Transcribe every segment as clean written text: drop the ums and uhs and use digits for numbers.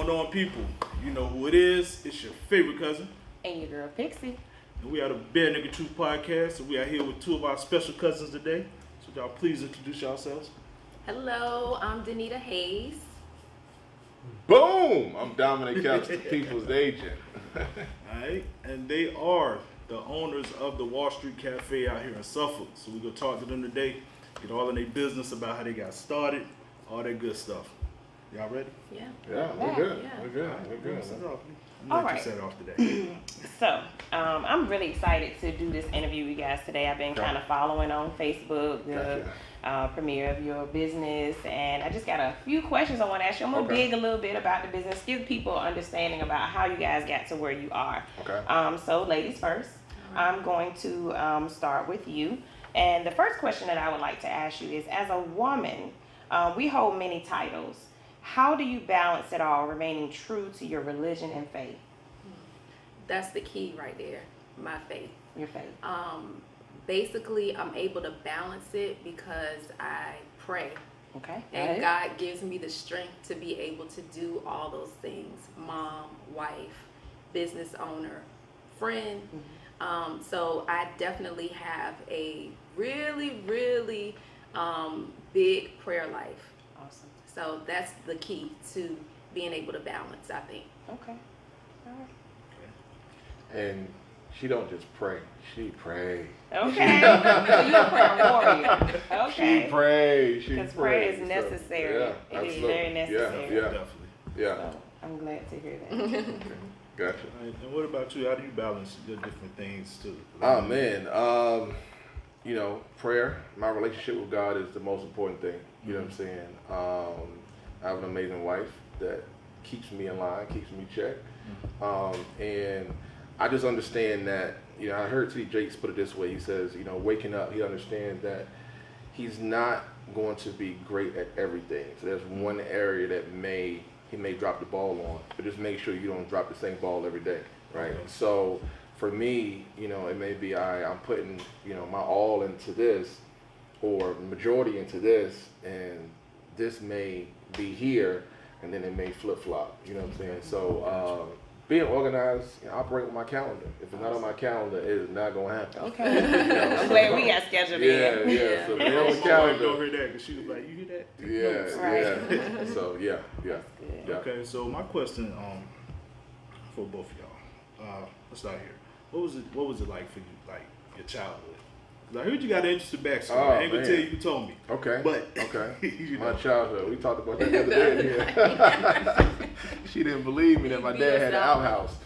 going on, people? You know who it is. It's your favorite cousin. And your girl, Pixie. And we are the Bare Nigga Truth Podcast. And we are here with two of our special cousins today. So y'all please introduce yourselves. Hello, I'm Danita Hayes. Boom! I'm Domenick Epps, the people's agent. Alright. And they are the owners of the Wall Street Cafe out here in Suffolk. So we're going to talk to them today. Get all in their business about how they got started. All that good stuff. Y'all ready? Yeah. Yeah, we're good. Yeah. We're good. Alright, We're good. set it off. All Let you right. set it off today. So, I'm really excited to do this interview with you guys today. I've been kind of following on Facebook the premiere of your business, and I just got a few questions I want to ask you. I'm going to dig a little bit about the business, give people an understanding about how you guys got to where you are. Okay. So, ladies first, I'm going to start with you. And the first question that I would like to ask you is, as a woman, we hold many titles. How do you balance it all, remaining true to your religion and faith? That's the key right there, my faith. Your faith. Basically, I'm able to balance it because I pray. Okay. And God gives me the strength to be able to do all those things. Mom, wife, business owner, friend. Mm-hmm. So I definitely have a really, really big prayer life. Awesome. So that's the key to being able to balance, I think. Okay. All right. And she don't just pray, she pray. Okay. So you're a prayer warrior. Okay. She pray. She Because pray. prayer is necessary. Yeah, It is absolutely. very necessary. Yeah. Definitely. Yeah. So I'm glad to hear that. Gotcha. Alright, and what about you? How do you balance your different things too? Oh man. You know, prayer, my relationship with God is the most important thing. You know what I'm saying? I have an amazing wife that keeps me in line, keeps me checked. And I just understand that, you know, I heard T. Jakes put it this way. He says, you know, waking up, he understands that he's not going to be great at everything. So there's one area that he may drop the ball on, but just make sure you don't drop the same ball every day, right? Okay. So for me, you know, it may be I'm putting, you know, my all into this or majority into this, and this may be here, and then it may flip-flop, you know what I'm saying? So being organized, you know, operate with my calendar. If it's not on my calendar, it is not going to happen. Okay. I'm glad we got scheduled in. Yeah. So be on the My wife calendar. don't hear that because she was like, "You hear that?" Yeah. So yeah. Good. Okay, so my question for both of y'all. Let's start here. What was it like for you, like your childhood? 'Cause I heard you got an interesting backstory. I ain't gonna tell you who told me. Okay. But Okay. know. My childhood. We talked about that the other day. Yeah. She didn't believe me that my dad had an outhouse.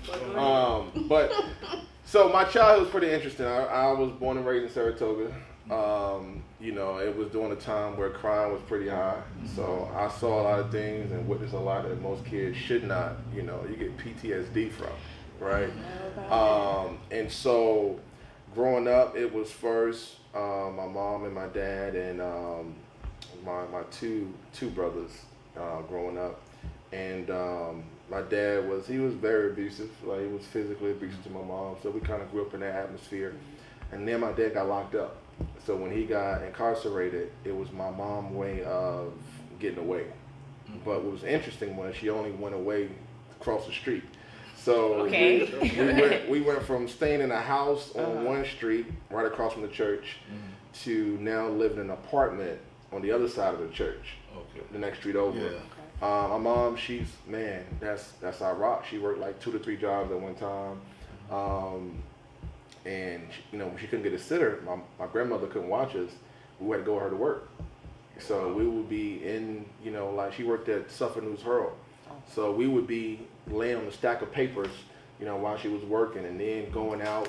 But so my childhood was pretty interesting. I was born and raised in Saratoga. You know, it was during a time where crime was pretty high. So I saw a lot of things and witnessed a lot that most kids should not, you know, you get PTSD from, right? And so growing up, it was first my mom and my dad and my two brothers growing up. And my dad was very abusive. Like, he was physically abusive to my mom. So we kind of grew up in that atmosphere. And then my dad got locked up. So when he got incarcerated, it was my mom's way of getting away. But what was interesting was she only went away across the street. So we went from staying in a house on one street right across from the church to now living in an apartment on the other side of the church, the next street over. Yeah. My mom, that's our rock. She worked like 2 to 3 jobs at one time. And you know, when she couldn't get a sitter, my grandmother couldn't watch us. We had to go with her to work. So we would be in, you know, like she worked at Suffolk News Herald. So we would be laying on a stack of papers, you know, while she was working, and then going out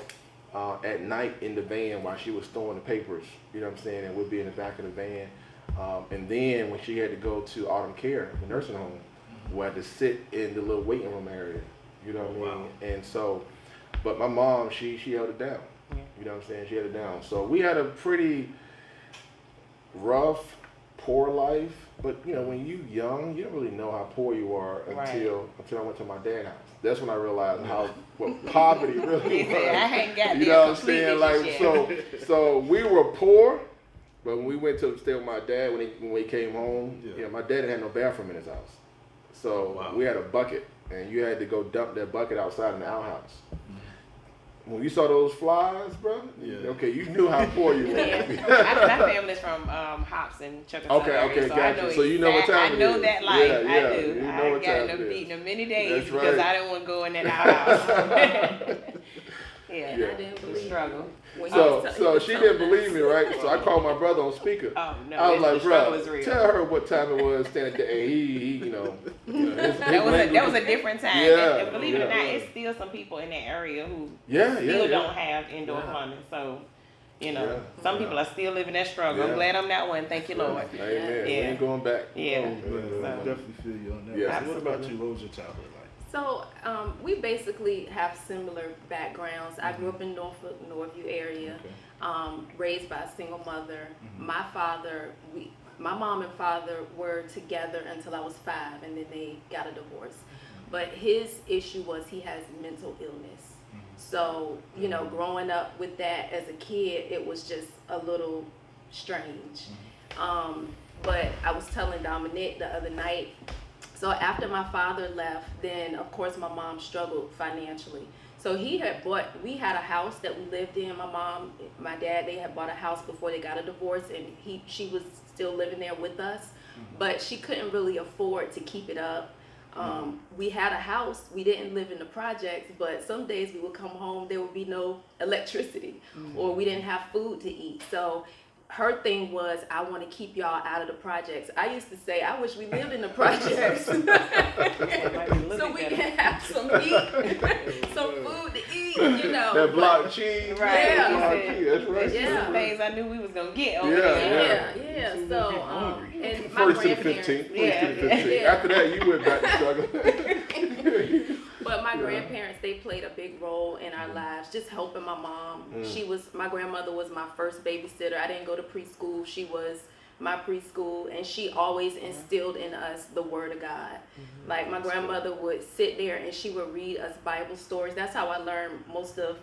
at night in the van while she was storing the papers, you know what I'm saying, and we'd be in the back of the van. And then when she had to go to Autumn Care, the nursing home, we had to sit in the little waiting room area, you know what I mean? Wow. And so, but my mom, she held it down, you know what I'm saying, she held it down. So we had a pretty rough, poor life, but you know, when you young, you don't really know how poor you are until I went to my dad's house. That's when I realized what poverty really was. I hadn't got you know what I'm saying? Like, so we were poor, but when we went to stay with my dad, when he came home, you know, my dad didn't have no bathroom in his house. So we had a bucket, and you had to go dump that bucket outside in the outhouse. When you saw those flies, bro, okay, you knew how poor you were. My family's from Hops and Chickasaw. Okay, so gotcha. I know So you know what time I know it is. that life. Yeah, I do. you know I what got time them it beating is. them many days That's because right. I didn't want to go in that outhouse. I didn't believe struggle. So she didn't believe me, right? So I called my brother on speaker. Oh no! I was like, bro, real. tell her what time it was standing there. And he that was a different time. Yeah, and believe it or not, yeah. it's still some people in that area who still don't have indoor plumbing. So, some people are still living that struggle. Yeah. I'm glad I'm not one. Thank you, Lord. Amen. We ain't going back. Yeah. I definitely feel you on that. Yeah. So what about you? What was your childhood like? So we basically have similar backgrounds. I grew up in Norfolk, Northview area, raised by a single mother. My mom and father were together until I was 5, and then they got a divorce. But his issue was he has mental illness. So, growing up with that as a kid, it was just a little strange. But I was telling Domenick the other night, so after my father left, then of course my mom struggled financially. So we had a house that we lived in. My mom, my dad, they had bought a house before they got a divorce, and she was still living there with us, but she couldn't really afford to keep it up. We had a house. We didn't live in the projects, but some days we would come home, there would be no electricity, or we didn't have food to eat. So her thing was, I want to keep y'all out of the projects. I used to say, I wish we lived in the projects so we can have some meat, some food to eat, That block cheese. Right. Yeah. Block cheese, that's right. Yeah. Some things I knew we was gonna get over Yeah. there. So, and my First to the grandparents. 15th. Yeah. First to the 15th. Yeah. After that, you went back to struggle. But my grandparents, they played a big role in our lives, just helping my mom. My grandmother was my first babysitter. I didn't go to preschool. She was my preschool, and she always instilled in us the Word of God. Like my grandmother would sit there and she would read us Bible stories. That's how I learned most of,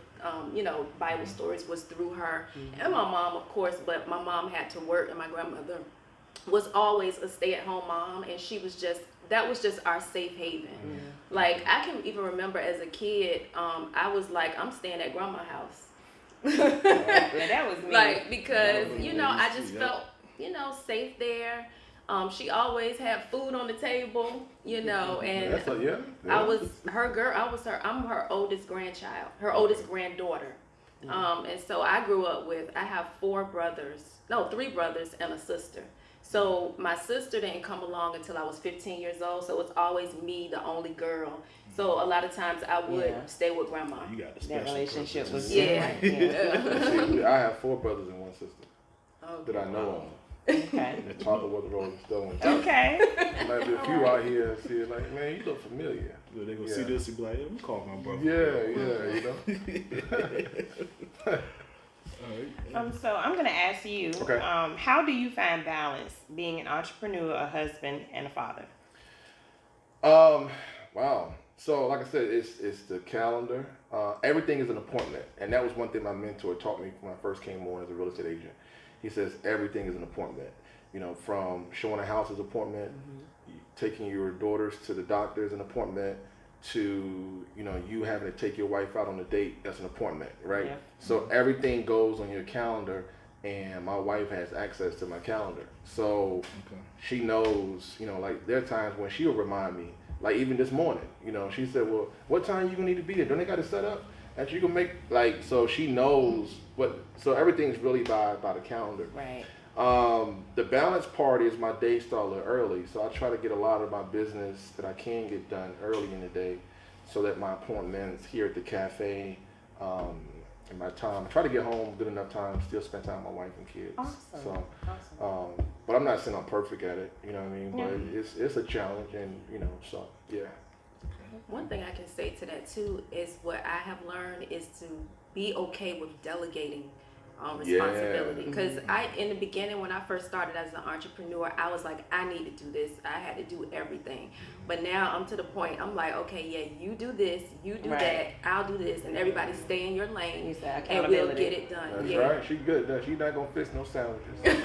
Bible stories was through her. And my mom, of course, but my mom had to work, and my grandmother was always a stay-at-home mom, and that was just our safe haven. Like, I can even remember as a kid, I was like, I'm staying at grandma's house. That was me. Like, because, I just felt, safe there. She always had food on the table, and I was her girl. I'm her oldest grandchild, her oldest granddaughter. And so I grew up I have 3 brothers and a sister. So my sister didn't come along until I was 15 years old, so it's always me, the only girl. So a lot of times I would stay with grandma. You got the special That relationship was Yeah. different. I have 4 brothers and 1 sister that I know of. Okay. That talk about the Rolling Stones. Okay. Might be a few out here and see it like, man, you look familiar. They're going to see this and be like, let me call my brother. So I'm going to ask you, how do you find balance being an entrepreneur, a husband, and a father? Wow. So like I said, it's the calendar. Everything is an appointment. And that was one thing my mentor taught me when I first came on as a real estate agent. He says everything is an appointment. From showing a house is an appointment, taking your daughters to the doctor is an appointment, to you having to take your wife out on a date, that's an appointment, right? Yeah. So everything goes on your calendar, and my wife has access to my calendar, so she knows, like there are times when she'll remind me, like even this morning, she said, well, what time you gonna need to be there? Don't they got it set up that you can make, like, so she knows so everything's really by the calendar. Right. The balance part is my day start a little early, so I try to get a lot of my business that I can get done early in the day, so that my appointments here at the cafe, and my time, I try to get home good enough time, still spend time with my wife and kids. Awesome. So, but I'm not saying I'm perfect at it, you know what I mean? But it's a challenge, and so yeah. One thing I can say to that too is what I have learned is to be okay with delegating responsibility. Because in the beginning, when I first started as an entrepreneur, I was like, I need to do this. I had to do everything. But now I'm to the point, I'm like, okay, yeah, you do this, you do that, I'll do this, and everybody stay in your lane, and we'll get it done. That's right. She good. She not gonna fix no sandwiches.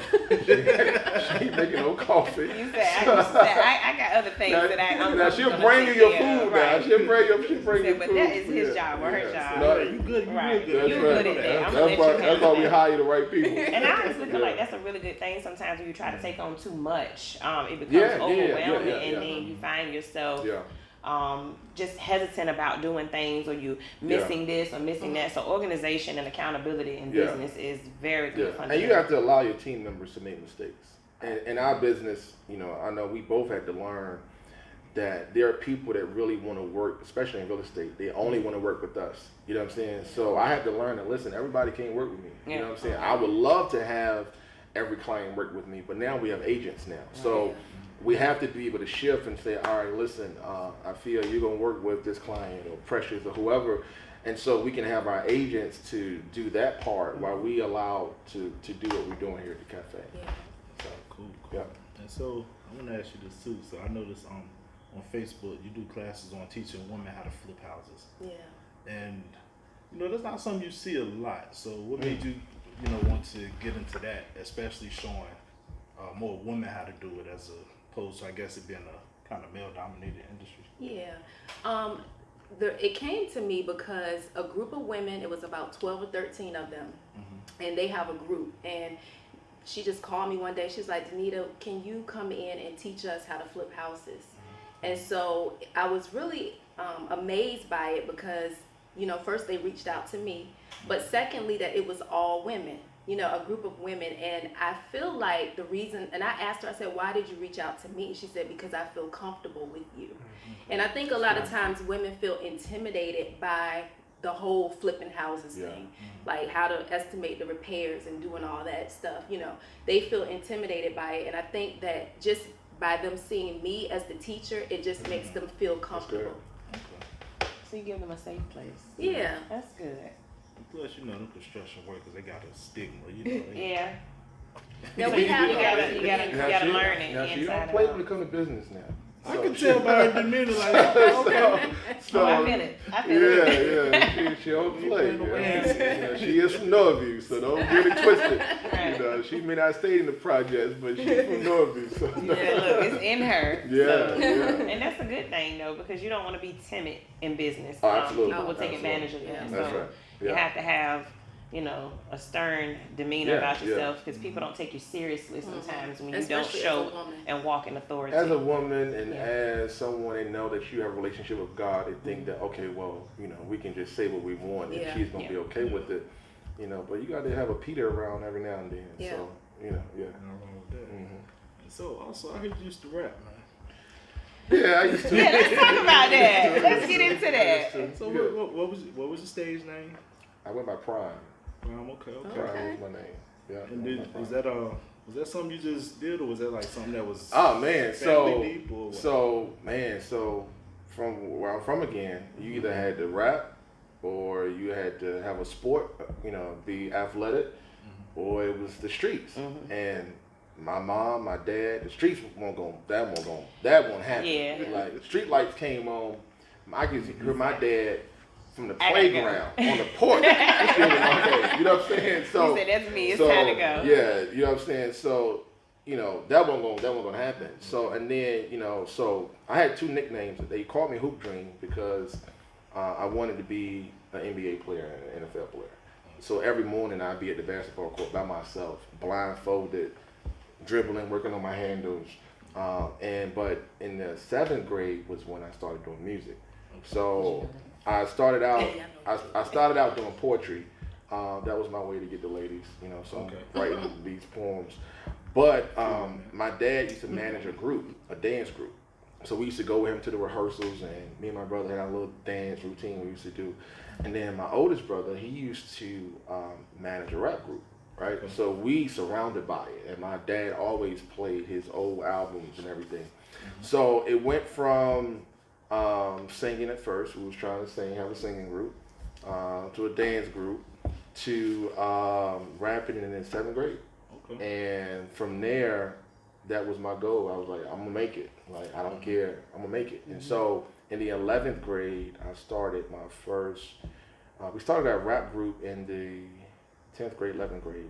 she ain't making no coffee. You said, I got other things that I'm now she'll bring you your food. Now she'll bring your food. But that is his job or her job. No, you good. You good at that. That's why we hire the right people. And I honestly feel like that's a really good thing. Sometimes when you try to take on too much, it becomes overwhelming, and then you find yourself just hesitant about doing things, or you missing this or missing that. So organization and accountability in business is very good. And you have to allow your team members to make mistakes. And in our business, I know we both had to learn that there are people that really want to work, especially in real estate. They only want to work with us. You know what I'm saying? So I had to learn that, listen, everybody can't work with me. You know what I'm saying? I would love to have every client work with me, but now we have agents now. So we have to be able to shift and say, all right, listen, I feel you're going to work with this client or Precious or whoever. And so we can have our agents to do that part while we allow to do what we're doing here at the cafe. So cool. Yeah. And so I want to ask you this too. So I noticed on Facebook you do classes on teaching women how to flip houses. Yeah. And that's not something you see a lot. So what made you want to get into that, especially showing more women how to do it as opposed to, I guess, it being a kind of male-dominated industry? Yeah. It came to me because a group of women, it was about 12 or 13 of them, and they have a group. And she just called me one day. She was like, Danita, can you come in and teach us how to flip houses? And so I was really amazed by it because, first they reached out to me, but secondly that it was all women, a group of women. And I feel like the reason, and I asked her, I said, why did you reach out to me? She said, because I feel comfortable with you. And I think a lot of times women feel intimidated by the whole flipping houses thing, like how to estimate the repairs and doing all that stuff. They feel intimidated by it. And I think that just by them seeing me as the teacher, it just makes them feel comfortable. So you give them a safe place. Yeah. That's good. Plus, them construction workers, they got a stigma, Yeah. No, we have you gotta learn it. Now, she don't play when it comes to business now. I can tell by her demeanor, like, okay. So I feel it. Yeah. She don't play. She is from Northview, so don't get it twisted. She may not stay in the projects, but she's from Northview. So look, it's in her. Yeah. And that's a good thing, though, because you don't want to be timid in business. Oh, absolutely. People will take advantage of that. That's right. You have to have, a stern demeanor about yourself, because people don't take you seriously sometimes when you don't show and walk in authority. As a woman and as someone they know that you have a relationship with God, they think that, okay, well, we can just say what we want and she's going to be okay with it. But you got to have a Peter around every now and then. Yeah. So, Nothing wrong with that. And so also, I heard you used to rap, man. Yeah, I used to. Yeah, let's talk about that. Let's get into that. So what was your stage name? I went by Prime. Okay. Prime was my name. Yeah. And was that something you just did, or was that like something that was deep, or what? So from where I'm from again, you either had to rap or you had to have a sport, be athletic, or it was the streets. And my mom, my dad, the streets that won't happen. Yeah. Like street lights came on, I could hear my dad from the playground on the porch. You know what I'm saying? So he said, that's me, it's time to go. Yeah, you know what I'm saying? So, that wasn't gonna happen. So and then, so I had two nicknames. They called me Hoop Dream because I wanted to be an NBA player and an NFL player. So every morning I'd be at the basketball court by myself, blindfolded, dribbling, working on my handles. But in the 7th grade was when I started doing music. So I started out doing poetry. That was my way to get the ladies, so I'm writing these poems. But my dad used to manage a dance group. So we used to go with him to the rehearsals, and me and my brother had a little dance routine we used to do. And then my oldest brother, he used to manage a rap group, right? So we surrounded by it, and my dad always played his old albums and everything. So it went from singing at first, we was trying to have a singing group, to a dance group, to rapping in the 7th grade. Okay. And from there, that was my goal. I was like, I'm gonna make it. Like, I don't care. I'm gonna make it. And so in the 11th grade, I started my first. We started our rap group in the 10th grade, 11th grade.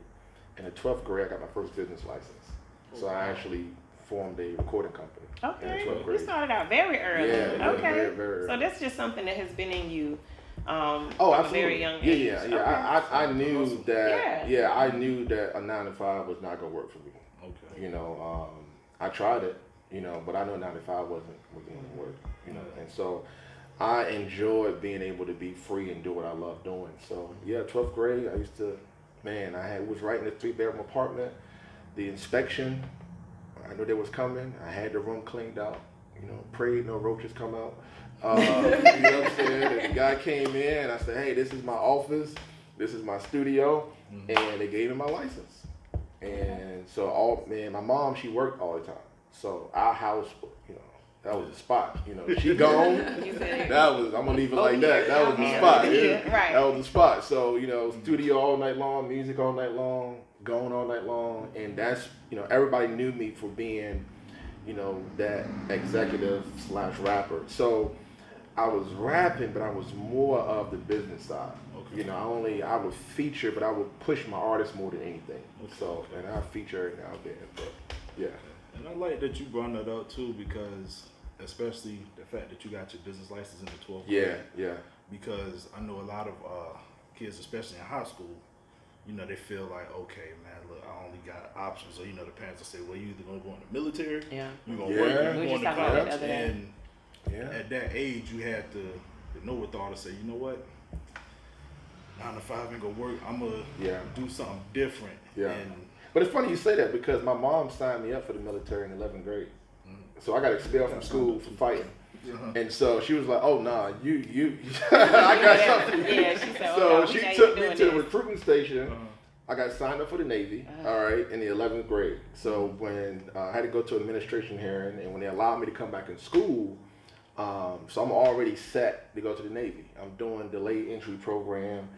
In the 12th grade, I got my first business license. So I actually formed a recording company. Okay, you started out very early. Yeah, okay. very, very early. So that's just something that has been in you from absolutely. a very young age. Yeah. Okay. I knew that. Yeah. I knew that a 9 to 5 was not gonna work for me. Okay. You know, I tried it. You know, but I know 9 to 5 wasn't gonna work. You know, and so I enjoyed being able to be free and do what I love doing. So yeah, 12th grade, I used to, man, was right in a 3-bedroom apartment. The inspection, I knew they was coming. I had the room cleaned out. You know, prayed no roaches come out. You know what I'm saying? And the guy came in and I said, hey, this is my office. This is my studio. And they gave me my license. And so my mom, she worked all the time. So our house, you know, that was the spot. You know, she gone. I'm gonna leave it like that. That was the spot. Right. That was the spot. So, you know, studio all night long, music all night long, going all night long. And that's, you know, everybody knew me for being, you know, that executive/rapper. So I was rapping, but I was more of the business side. Okay. You know, I would feature, but I would push my artist more than anything. Okay. So, and I feature every now and then, but yeah. And I like that you brought that up too, because especially the fact that you got your business license in the 12th grade. Yeah. Because I know a lot of kids, especially in high school, you know, they feel like, okay, man, look, I only got options. Or, you know, the parents will say, well, you either going to go in the military, you're going to work, you're going to college. And at that age, you had to know what thought to say, you know what, 9 to 5 ain't going to work. I'm going to do something different. Yeah. And, but it's funny you say that because my mom signed me up for the military in 11th grade. So I got expelled from school for fighting. And so she was like, oh, nah, you I got something for you. Yeah, she said, so she took me to the recruiting station. I got signed up for the Navy, all right, in the 11th grade. So when I had to go to an administration hearing, and when they allowed me to come back in school, so I'm already set to go to the Navy. I'm doing delayed entry program,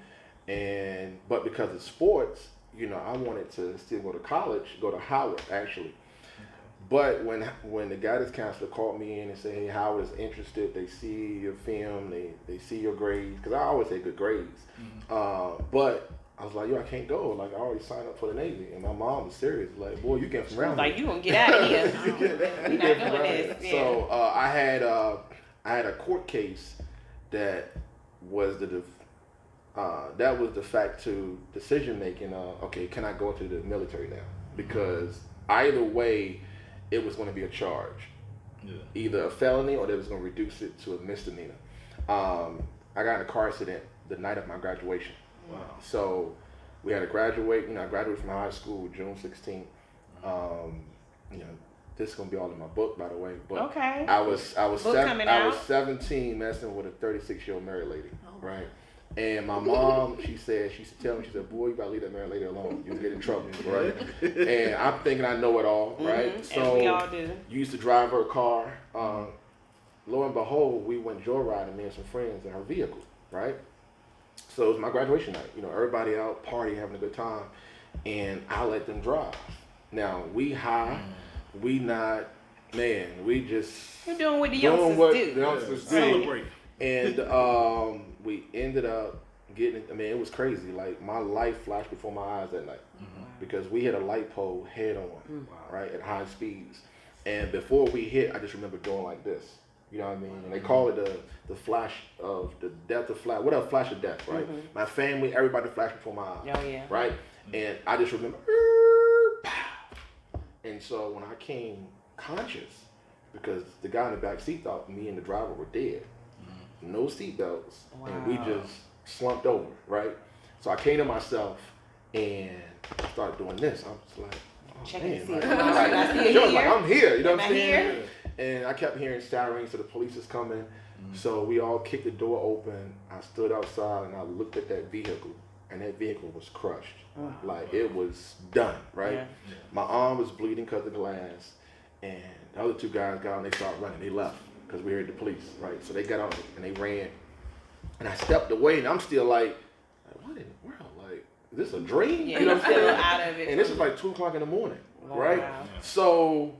but because of sports, you know, I wanted to still go to college, go to Howard, actually. But when the guidance counselor called me in and said, hey, Howard is interested, they see your film, they see your grades, because I always had good grades. But I was like, yo, I can't go. Like, I already signed up for the Navy. And my mom was serious. Like, boy, you get from around like, here. you gonna get out of here. You get from around here. Yeah. So I had a court case that was the fact to decision making. Okay, can I go into the military now? Because either way, it was going to be a charge, either a felony or they was going to reduce it to a misdemeanor. I got in a car accident the night of my graduation. Wow. So we had to graduate. You know, I graduated from high school June 16th. You know, this is gonna be all in my book, by the way. But okay. I was 17 messing with a 36-year-old married lady, right? And my mom, she used to tell me, she said, boy, you gotta leave that married lady alone. You'll get in trouble, right? And I'm thinking I know it all, right? So and we all do. Used to drive her car. Lo and behold, we went joyriding, me and some friends in her vehicle, right? So it was my graduation night. You know, everybody out, party, having a good time. And I let them drive. Now, we high, we not, man, we just... You're doing what the youngsters do. Celebrate. And we ended up getting, it was crazy. Like, my life flashed before my eyes that night. Because we hit a light pole head on, right, at high speeds. And before we hit, I just remember going like this. You know what I mean? And they call it the flash of the death of flash. What a flash of death, right? My family, everybody flashed before my eyes. Oh, yeah. Right? And I just remember, and so when I came conscious, because the guy in the back seat thought me and the driver were dead. No seatbelts. Wow. And we just slumped over, right? So I came to myself and started doing this. I was like, oh, checking man. Like, I'm here. You know what I'm saying? Here? And I kept hearing sirens, so the police is coming. So we all kicked the door open. I stood outside and I looked at that vehicle, and that vehicle was crushed. Like, it was done, right? Yeah. My arm was bleeding because of glass, and the other two guys got on, they started running. They left because we heard the police, right? So they got on and they ran. And I stepped away, and I'm still like what in the world? Like, this a dream? Yeah, you know what I'm saying? out of it. And this is like 2 o'clock in the morning, Wow. right? So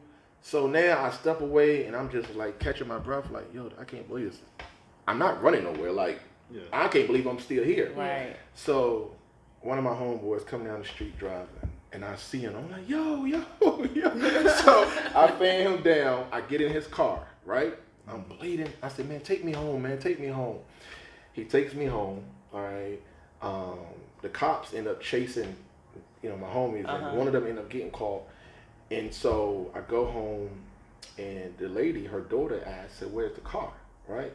now I step away and I'm just like catching my breath, like, yo, I can't believe this. I'm not running nowhere. Like, I can't believe I'm still here. Right. So one of my homeboys come down the street driving, and I see him. I'm like, yo. So I fan him down. I get in his car, right? I'm bleeding. I said, man, take me home, man. Take me home. He takes me home, all right? The cops end up chasing, my homies, and one of them ended up getting caught. And so I go home, and the lady, her daughter asked, said, where's the car, right?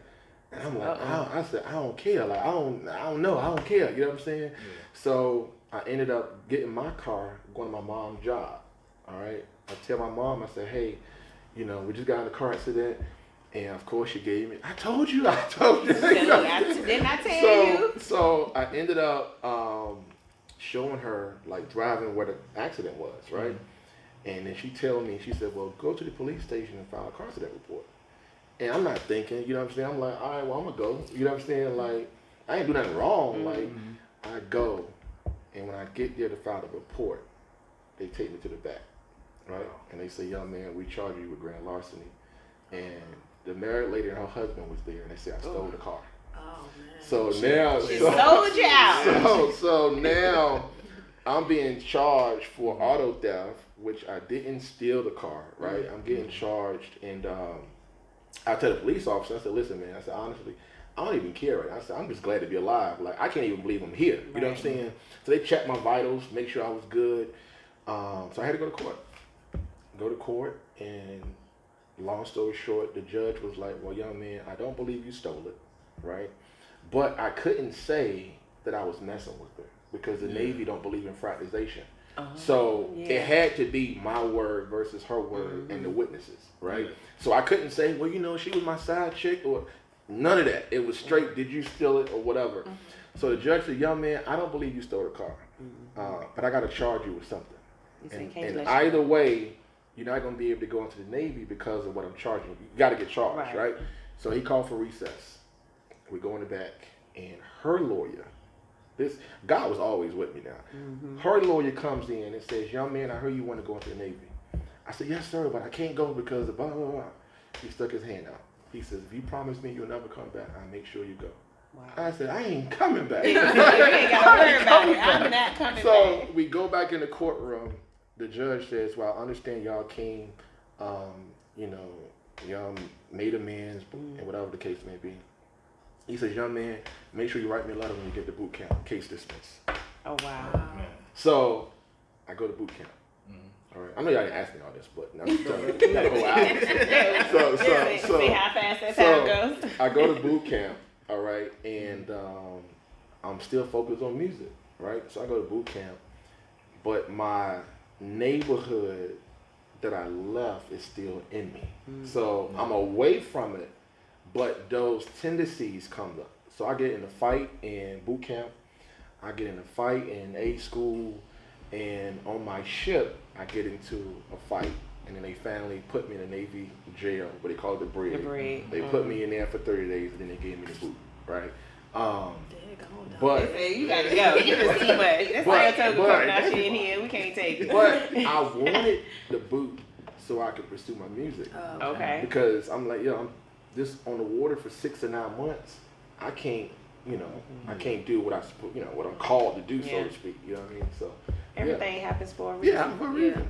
And I'm like, I said, I don't care. Like, I don't know. I don't care. You know what I'm saying? Yeah. So I ended up getting my car, going to my mom's job. All right. I tell my mom, I said, hey, we just got in a car accident. And of course she gave me, I told you. Didn't I tell you? So I ended up showing her, like, driving where the accident was, right? Mm-hmm. And then she told me, she said, well, go to the police station and file a car accident report. And I'm not thinking, you know what I'm saying? I'm like, all right, well, I'm going to go. You know what I'm saying? Like, I ain't do nothing wrong. Mm-hmm. Like, I go, and when I get there to file the report, they take me to the back, right? And they say, young man, we charge you with grand larceny. And the married lady and her husband was there, and they said, I stole the car. Oh, man. So now... She sold you out. So now I'm being charged for auto theft, which I didn't steal the car, right? I'm getting charged, and... I tell the police officer, I said, listen, man, I said, honestly, I don't even care right now. I said, I'm just glad to be alive. Like, I can't even believe I'm here. You know what I'm saying? So they checked my vitals, make sure I was good. So I had to go to court. And long story short, the judge was like, well, young man, I don't believe you stole it, right? But I couldn't say that I was messing with her because the Navy don't believe in fraternization. So it had to be my word versus her word and the witnesses, right? So I couldn't say, well, she was my side chick or none of that. It was straight, did you steal it or whatever. So the judge said, young man, I don't believe you stole the car, but I got to charge you with something. And either way, you're not going to be able to go into the Navy because of what I'm charging you. You got to get charged, right? So he called for recess. We go in the back, and her lawyer, God was always with me now. Her lawyer comes in and says, young man, I heard you want to go into the Navy. I said, yes, sir, but I can't go because of blah, blah, blah. He stuck his hand out. He says, if you promise me you'll never come back, I'll make sure you go. Wow. I said, I ain't coming back. You ain't got to worry about it. I'm not coming back. So we go back in the courtroom. The judge says, well, I understand y'all came, y'all made amends, and whatever the case may be. He says, young man, make sure you write me a letter when you get to boot camp. Case dismissed. Oh, wow. So I go to boot camp. All right. I know y'all didn't ask me all this, but I'm just telling you. Got a whole hour. So see how fast that time goes. I go to boot camp, all right, and I'm still focused on music, right? So I go to boot camp, but my neighborhood that I left is still in me. So I'm away from it, but those tendencies come up. So I get in a fight in boot camp. I get in a fight in A school. And on my ship, I get into a fight. And then they finally put me in a Navy jail, but they call it the brig. They put me in there for 30 days, and then they gave me the boot, right? But you gotta go. You just too much. That's Saratoga coming out shit in here. We can't take it. But I wanted the boot so I could pursue my music. Okay. Because I'm like, I'm just on the water for 6 to 9 months. I can't, I can't do what what I'm called to do, so to speak. You know what I mean? So everything happens for a reason. Yeah, for a reason.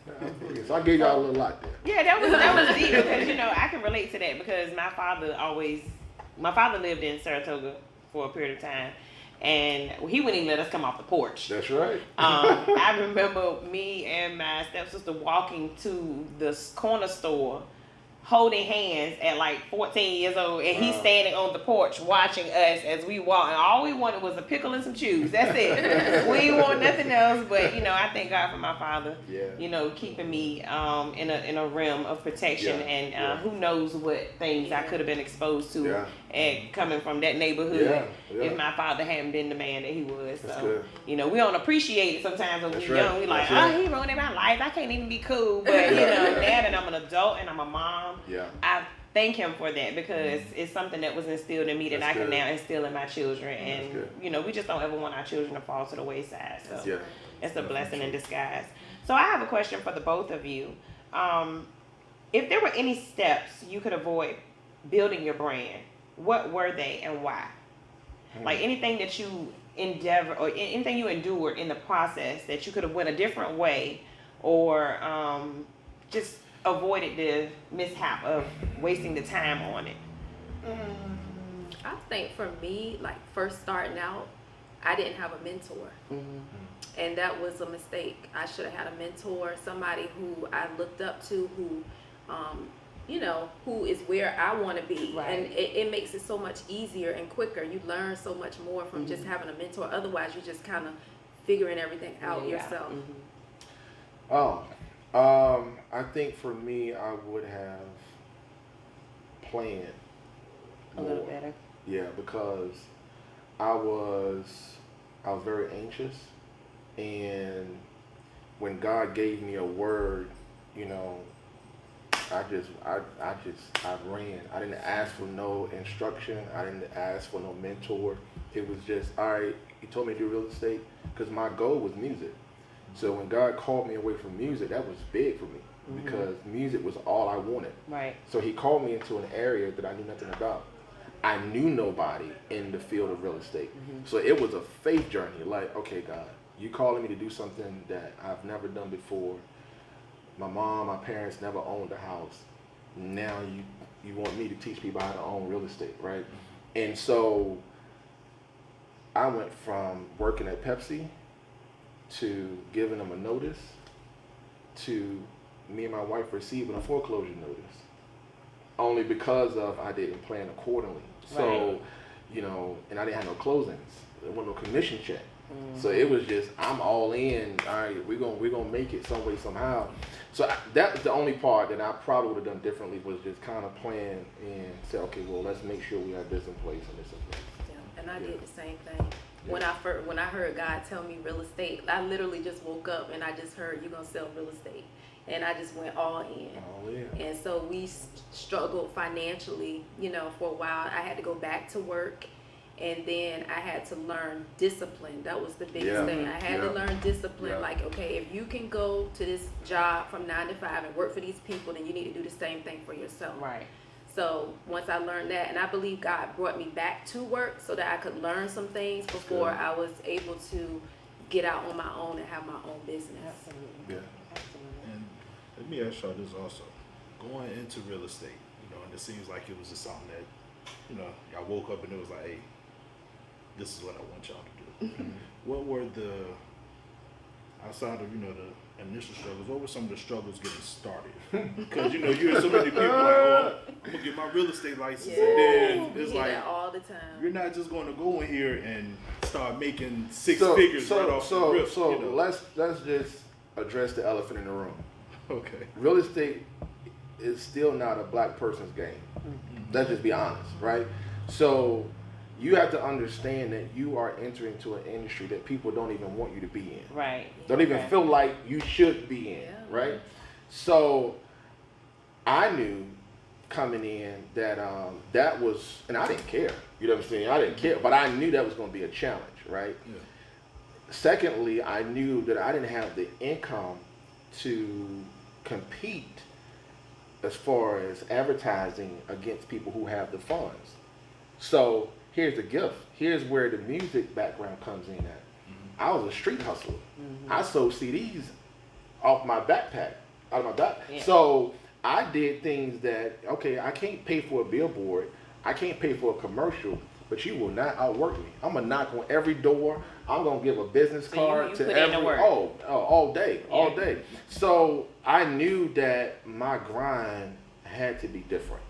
Definitely. So I gave y'all a little lot there. Yeah, that was deep because I can relate to that because my father lived in Saratoga for a period of time, and he wouldn't even let us come off the porch. That's right. I remember me and my stepsister walking to the corner store, holding hands at like 14 years old, and he's standing on the porch watching us as we walk, and all we wanted was a pickle and some chews. That's it. We didn't want nothing else, but I thank God for my father, keeping me in a realm of protection, and who knows what things I could have been exposed to and coming from that neighborhood if my father hadn't been the man that he was. That's so good. we don't appreciate it sometimes when we're young. We like, he ruined my life, I can't even be cool. But now that I'm an adult and I'm a mom, thank him for that, because it's something that was instilled in me that I can now instill in my children. And, you know, we just don't ever want our children to fall to the wayside. So it's a blessing in disguise. So I have a question for the both of you. If there were any steps you could avoid building your brand, what were they and why? Like anything that you endeavor or anything you endured in the process that you could have went a different way, or just avoided the mishap of wasting the time on it. I think for me, like first starting out, I didn't have a mentor. And that was a mistake. I should have had a mentor, somebody who I looked up to, who you know, who is where I want to be. Right. And it makes it so much easier and quicker. You learn so much more from just having a mentor. Otherwise, you're just kind of figuring everything out yourself. I think for me, I would have planned a little better. Yeah, because I was very anxious, and when God gave me a word, you know, I ran. I didn't ask for no instruction. I didn't ask for no mentor. It was just, all right, he told me to do real estate because my goal was music. So when God called me away from music, that was big for me because music was all I wanted. Right. So he called me into an area that I knew nothing about. I knew nobody in the field of real estate. So it was a faith journey. Like, okay, God, you calling me to do something that I've never done before. My mom, my parents never owned a house. Now you want me to teach people how to own real estate, right? And so I went from working at Pepsi to giving them a notice to me and my wife receiving a foreclosure notice, only because of I didn't plan accordingly. So, you know, and I didn't have no closings. There wasn't no commission check. So it was just, I'm all in. All right, we're gonna make it some way, somehow. So that was the only part that I probably would have done differently, was just kind of plan and say, okay, well, let's make sure we have this in place and this in place. Yeah, and I did the same thing. When I heard God tell me real estate, I literally just woke up and I just heard, you're gonna sell real estate, and I just went all in. All in. And so we struggled financially, you know, for a while. I had to go back to work. And then I had to learn discipline. That was the biggest thing. I had to learn discipline. Like, okay, if you can go to this job from 9 to 5 and work for these people, then you need to do the same thing for yourself. Right. So once I learned that, and I believe God brought me back to work so that I could learn some things before I was able to get out on my own and have my own business. Absolutely. Yeah. Absolutely. And let me ask y'all this also. Going into real estate, you know, and it seems like it was just something that, you know, y'all woke up and it was like, hey, this is what I want y'all to do. What were the, outside of, you know, the initial struggles, what were some of the struggles getting started? Because, you know, you hear so many people like, oh, I'm going to get my real estate license. And then it's like, that all the time. you're not just going to go in here and start making six figures right off the rip. So you know? let's just address the elephant in the room. Okay. Real estate is still not a black person's game. Let's just be honest, right? So you have to understand that you are entering into an industry that people don't even want you to be in. Right. Don't even feel like you should be in, right? So I knew coming in that that was, and I didn't care. You know what I'm saying? I didn't care, but I knew that was going to be a challenge, right? Yeah. Secondly, I knew that I didn't have the income to compete as far as advertising against people who have the funds. So here's the gift. Here's where the music background comes in at. I was a street hustler. I sold CDs off my backpack, out of my back. Yeah. So I did things that, okay, I can't pay for a billboard. I can't pay for a commercial, but you will not outwork me. I'm going to knock on every door. I'm going to give a business card to every, all day. So I knew that my grind had to be different,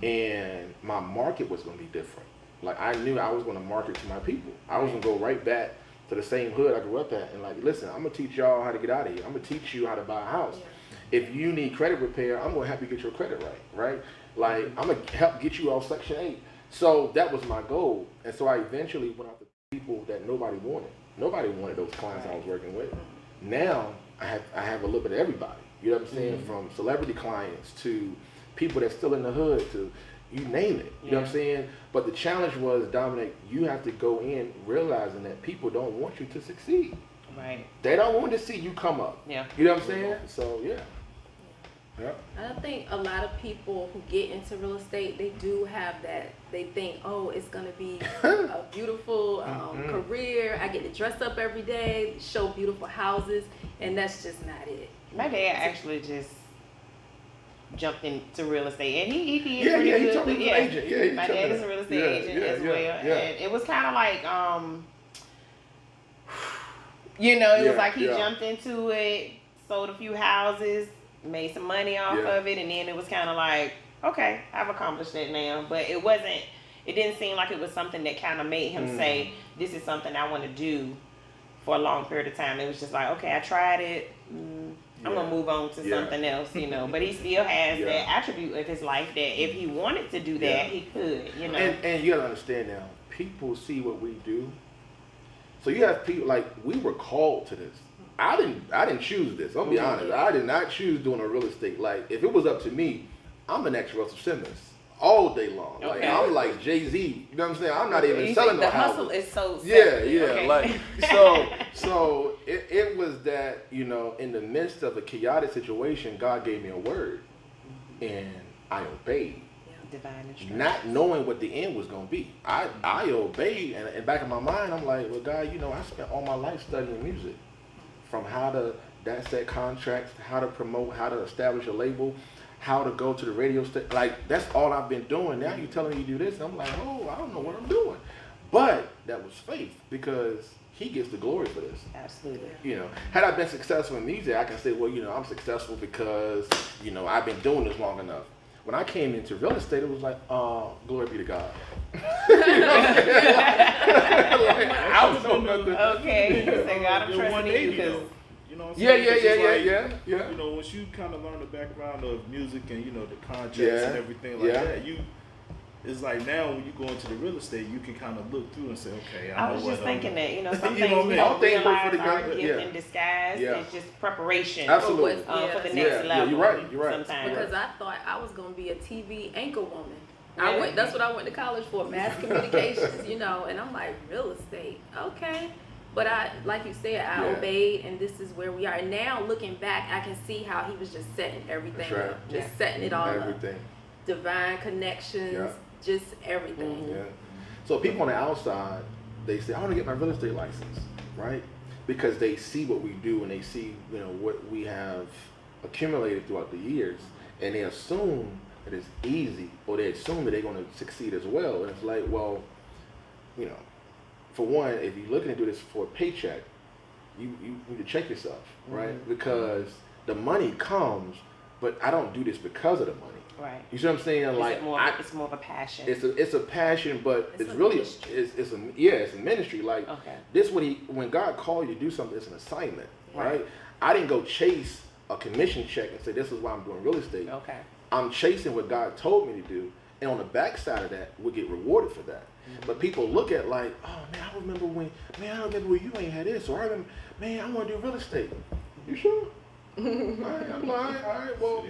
and my market was going to be different. Like, I knew I was going to market to my people. I was going to go right back to the same hood I grew up at and like, listen, I'm going to teach y'all how to get out of here. I'm going to teach you how to buy a house. Yeah. If you need credit repair, I'm going to help you get your credit right? Like, I'm going to help get you off Section 8. So that was my goal. And so I eventually went out to people that nobody wanted. Nobody wanted those clients I was working with. Now I have a little bit of everybody. You know what I'm saying? From celebrity clients to people that's still in the hood to, you name it. You know what I'm saying? But the challenge was, Domenick, you have to go in realizing that people don't want you to succeed. Right. They don't want to see you come up. Yeah. You know what I'm saying? So, yeah. I think a lot of people who get into real estate, they do have that. They think, oh, it's going to be a beautiful career. I get to dress up every day, show beautiful houses, and that's just not it. My dad actually just jumped into real estate, and he did pretty he good. told me he was an agent. Yeah, my dad is a real estate agent as well, and it was kind of like, it was like he jumped into it, sold a few houses, made some money off of it, and then it was kind of like, okay, I've accomplished that now. But it didn't seem like it was something that kind of made him say, this is something I want to do for a long period of time. It was just like, okay, I tried it. I'm going to move on to something else, But he still has that attribute of his life that if he wanted to do that, he could, And you got to understand now, people see what we do. So you have people, like, we were called to this. I didn't choose this. I'll be honest. I did not choose doing a real estate. Like, if it was up to me, I'm the next Russell Simmons all day long. Like, I'm like Jay-Z. You know what I'm saying? I'm not even selling no houses. The hustle is so Okay. Like, so it was that, in the midst of a chaotic situation, God gave me a word, and I obeyed. Divine instruction. Not knowing what the end was going to be. I obeyed, and back in my mind, I'm like, well, God, I spent all my life studying music. From how to dissect contracts, how to promote, how to establish a label, how to go to the radio station. Like, that's all I've been doing. Now you're telling me you do this. And I'm like, oh, I don't know what I'm doing. But that was faith, because he gets the glory for this. Absolutely. Had I been successful in music, I can say, well, I'm successful because, I've been doing this long enough. When I came into real estate, it was like, glory be to God. I don't know nothing. Okay, so God, I'm trusting you because. Yeah. Once you kind of learn the background of music and the contracts and everything like that, it's like now when you go into the real estate, you can kind of look through and say, okay, I was just thinking that some things we don't realize are a gift in disguise. It's just preparation. Absolutely. For the next level. Yeah, you're right. Sometimes. Because I thought I was going to be a TV anchor woman. That's what I went to college for, mass communications, and I'm like, real estate, okay. But like you said, I obeyed, and this is where we are. And now looking back, I can see how he was just setting everything up, setting it all up. Divine connections, just everything. Yeah. So people on the outside, they say, I want to get my real estate license, right? Because they see what we do and they see, what we have accumulated throughout the years, and they assume that it's easy, or they assume that they're going to succeed as well. And it's like, well, for one, if you're looking to do this for a paycheck, you need to check yourself, right? Because the money comes, but I don't do this because of the money. Right. You see what I'm saying? It's more of a passion. It's a passion, but it's really it's a ministry. Like this, when God called you to do something, it's an assignment, right? I didn't go chase a commission check and say this is why I'm doing real estate. Okay. I'm chasing what God told me to do, and on the backside of that, we'll get rewarded for that. But people look at like, oh man, I remember when you ain't had this, or I remember, man, I want to do real estate. You sure? All right, well,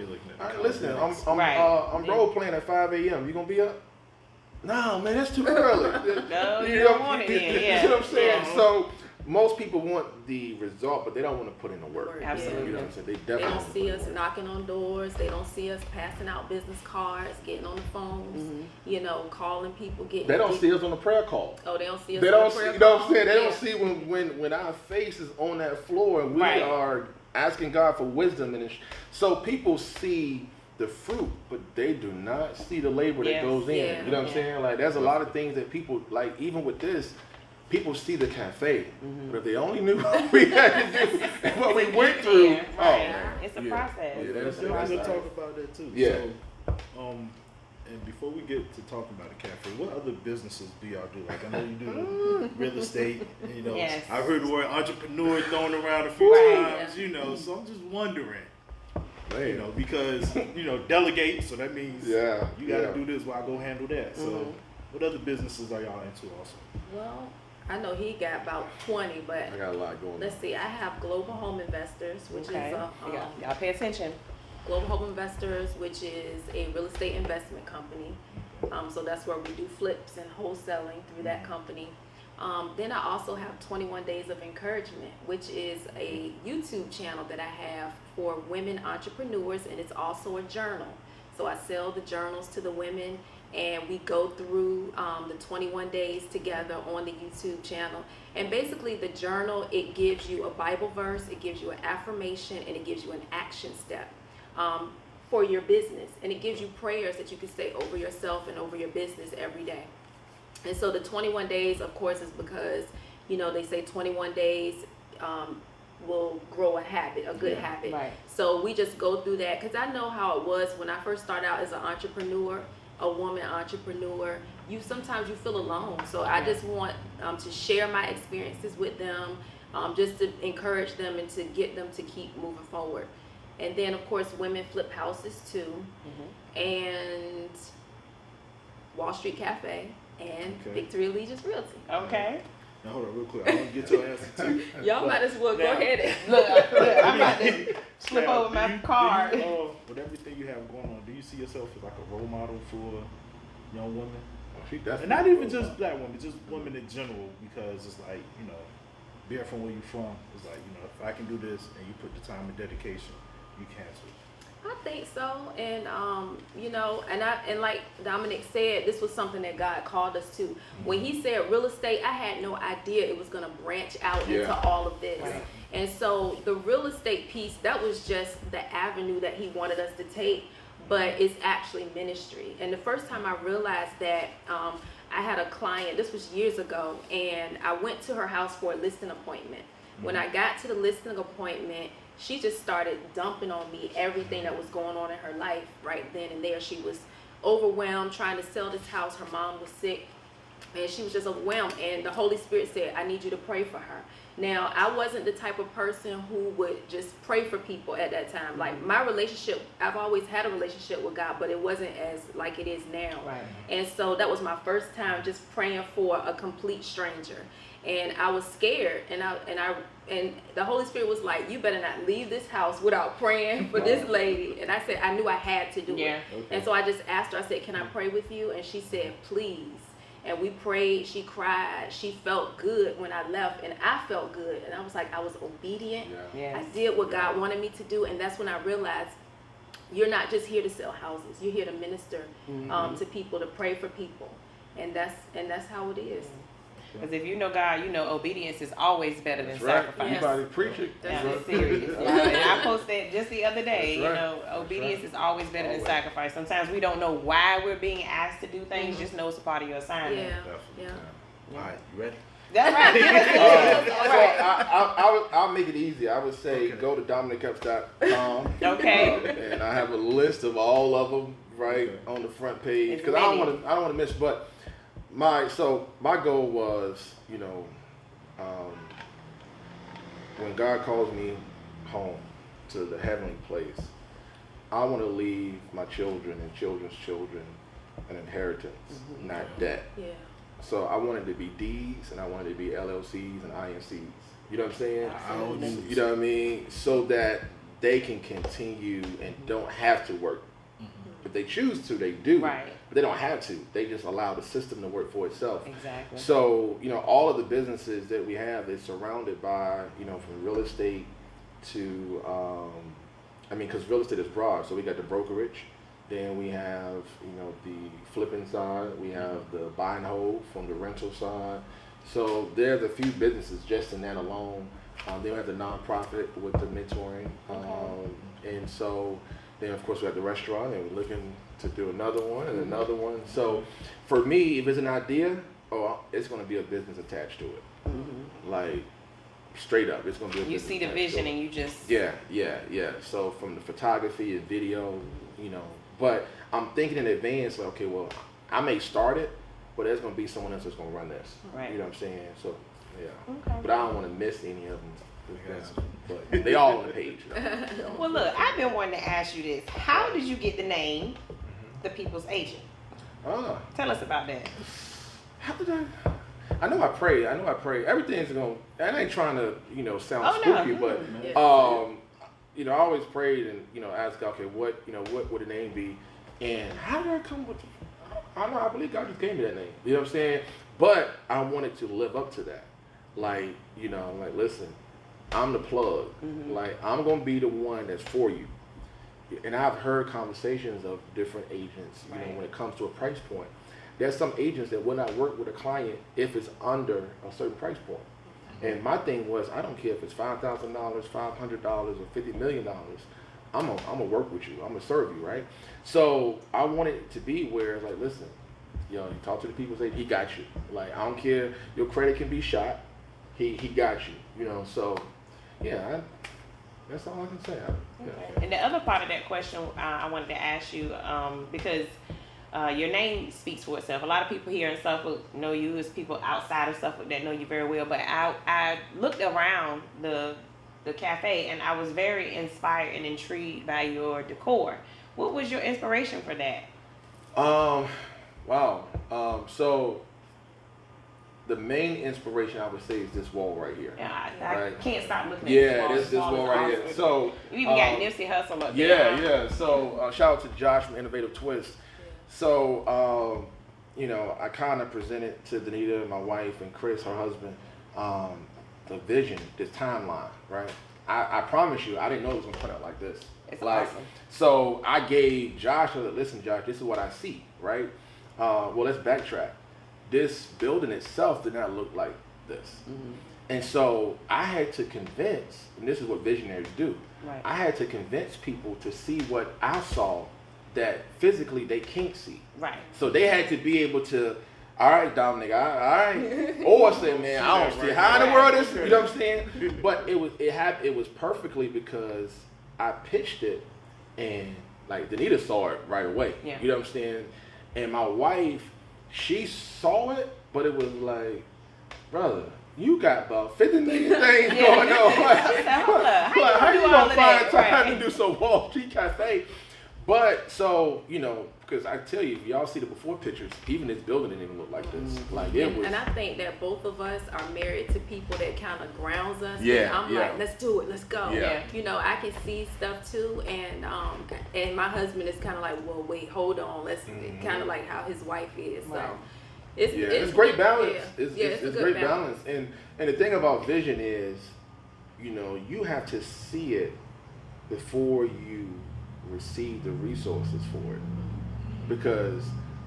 listen, I'm role playing at 5 a.m. You gonna be up? No, man, that's too early. No, you don't want it then. You know what I'm saying? Yeah. So most people want the result, but they don't want to put in the work. Absolutely. You know what I'm saying? They don't see us knocking on doors. They don't see us passing out business cards, getting on the phones, calling people, They don't see us on the prayer call. Oh, they don't see us on the prayer call. You know what I'm saying? They don't see when our face is on that floor and we are asking God for wisdom. So people see the fruit, but they do not see the labor that goes in. You know what I'm saying? Like, there's a lot of things that people, like, even with this, people see the cafe, but if they only knew what we had to do and what we went through, it's a process. Yeah, that's a process. We'll talk about that too. Yeah. So, and before we get to talking about the cafe, what other businesses do y'all do? Like, I know you do real estate. Yes. I've heard the word entrepreneur thrown around a few times. So I'm just wondering. Because delegate, so that means you got to do this while I go handle that. So, what other businesses are y'all into also? Well, I know he got about 20, but I got a lot going on. Let's see. I have Global Home Investors, which is y'all pay attention. Global Hope Investors, which is a real estate investment company. So that's where we do flips and wholesaling through that company. Then I also have 21 Days of Encouragement, which is a YouTube channel that I have for women entrepreneurs, and it's also a journal. So I sell the journals to the women, and we go through the 21 days together on the YouTube channel. And basically the journal, it gives you a Bible verse, it gives you an affirmation, and it gives you an action step for your business. And it gives you prayers that you can say over yourself and over your business every day. And so the 21 days, of course, is because, you know, they say 21 days will grow a habit, a good habit. Right. So we just go through that, because I know how it was when I first started out as an entrepreneur, a woman entrepreneur. Sometimes you feel alone. So I just want to share my experiences with them, just to encourage them and to get them to keep moving forward. And then, of course, women flip houses too, and Wall Street Cafe, and Victory Allegiance Realty. Okay. Now hold on real quick. I want to get your answer too. Y'all might as well go ahead and Look, I'm about to slip Now, over my do you, card. with everything you have going on, do you see yourself as like a role model for young women? That's And not even just black women, just women in general, because it's like, you know, being from where you're from, it's like, you know, if I can do this and you put the time and dedication, you can too. I think so, and you know, and like Domenick said, this was something that God called us to. When He said real estate, I had no idea it was going to branch out into all of this. Right. And so the real estate piece, that was just the avenue that He wanted us to take, but it's actually ministry. And the first time I realized that, I had a client, this was years ago, and I went to her house for a listing appointment. When I got to the listing appointment, she just started dumping on me everything that was going on in her life right then and there. She was overwhelmed trying to sell this house. Her mom was sick, and she was just overwhelmed. And the Holy Spirit said, I need you to pray for her. Now, I wasn't the type of person who would just pray for people at that time. Like, my relationship, I've always had a relationship with God, but it wasn't as like it is now. Right. And so that was my first time just praying for a complete stranger. And I was scared, and the Holy Spirit was like, you better not leave this house without praying for this lady. And I said, I knew I had to do it. Okay. And so I just asked her, I said, can I pray with you? And she said, please. And we prayed, she cried, she felt good when I left, and I felt good. And I was like, I was obedient. Yes. I did what God wanted me to do. And that's when I realized, you're not just here to sell houses. You're here to minister to people, to pray for people. And that's how it is. Because if you know God, you know obedience is always better than sacrifice. Anybody preach it. Now, it's serious. And I posted just the other day, That's right. you know, obedience is always better than Always. sacrifice. Sometimes we don't know why we're being asked to do things, just know it's a part of your assignment. Yeah. All right, you ready? That's right. Give us the So all right. I'll make it easy. I would say go to DomenickEpps.com. Okay. And I have a list of all of them on the front page, It's because I don't many. want to miss. But my goal was, you know, when God calls me home to the heavenly place, I want to leave my children and children's children an inheritance, not debt. Yeah. So I wanted to be D's, and I wanted to be LLCs and INCs. You know what I'm saying? You know what I mean? So that they can continue and don't have to work. If they choose to, they do. Right. But they don't have to. They just allow the system to work for itself. Exactly. So, you know, all of the businesses that we have is surrounded by, you know, from real estate to, because real estate is broad. So we got the brokerage. Then we have, you know, the flipping side. We have the buy and hold from the rental side. So there's a few businesses just in that alone. Then we have the nonprofit with the mentoring. And so then, of course, we have the restaurant, and we're looking to do another one and another one. So for me, if it's an idea, it's going to be a business attached to it. Like, straight up, it's going to be a You business see the attached to vision it. and you just... Yeah. So from the photography and video, you know, but I'm thinking in advance, like, okay, well, I may start it, but there's going to be someone else that's going to run this. Right. You know what I'm saying? So, yeah. Okay. But I don't want to miss any of them. But they all on the page. Well, look, I've been wanting to ask you this. How did you get the name The People's Agent? Tell us about that. How did I know I pray. Everything's going, I ain't trying to, you know, sound spooky, but you know, I always prayed and, you know, asked God, okay, what would the name be? And how did I come with I don't know, I believe God just gave me that name. You know what I'm saying? But I wanted to live up to that. Like, you know, like, listen, I'm the plug. Like, I'm going to be the one that's for you. And I've heard conversations of different agents, you know, when it comes to a price point. There's some agents that will not work with a client if it's under a certain price point. And my thing was, I don't care if it's $5,000, $500, or $50 million. I'm gonna work with you. I'm gonna serve you, right? So I wanted it to be where, like, listen, you know, you talk to the people, say he got you. Like, I don't care, your credit can be shot. He got you. You know, so yeah, that's all I can say. Okay. And the other part of that question I wanted to ask you, because your name speaks for itself. A lot of people here in Suffolk know you as people outside of Suffolk that know you very well. But I looked around the cafe and I was very inspired and intrigued by your decor. What was your inspiration for that? Wow. So the main inspiration I would say is this wall right here. Yeah, I can't stop looking at this wall right here. So you even got Nipsey Hussle up there. Yeah. So shout out to Josh from Innovative Twist. So you know, I kind of presented to Danita, my wife, and Chris, her husband, the vision, this timeline, right? I promise you, I didn't know it was gonna turn out like this. It's like, awesome. So I gave Josh, listen, Josh, this is what I see, right? Well, let's backtrack. This building itself did not look like this. And so I had to convince, and this is what visionaries do, I had to convince people to see what I saw that physically they can't see. Right. So they had to be able to, all right, Domenick, all right. Or say, man, I don't see how in the world this, you know what I'm saying? But it was perfectly because I pitched it and like Danita saw it right away. Yeah. You know what I'm saying? And my wife, she saw it, but it was like, brother, you got about 50 million things going on. Like, how you gonna find time to do some Wall Street Cafe? But so, you know, because I tell you, if y'all see the before pictures, even this building didn't even look like this. Like it was. And I think that both of us are married to people that kind of grounds us. Yeah. I'm like, let's do it, let's go. Yeah. You know, I can see stuff too, and my husband is kind of like, well, wait, hold on, let's kind of like how his wife is. So. Right. It's great balance. Yeah. It's great balance. And the thing about vision is, you know, you have to see it before you receive the resources for it. Because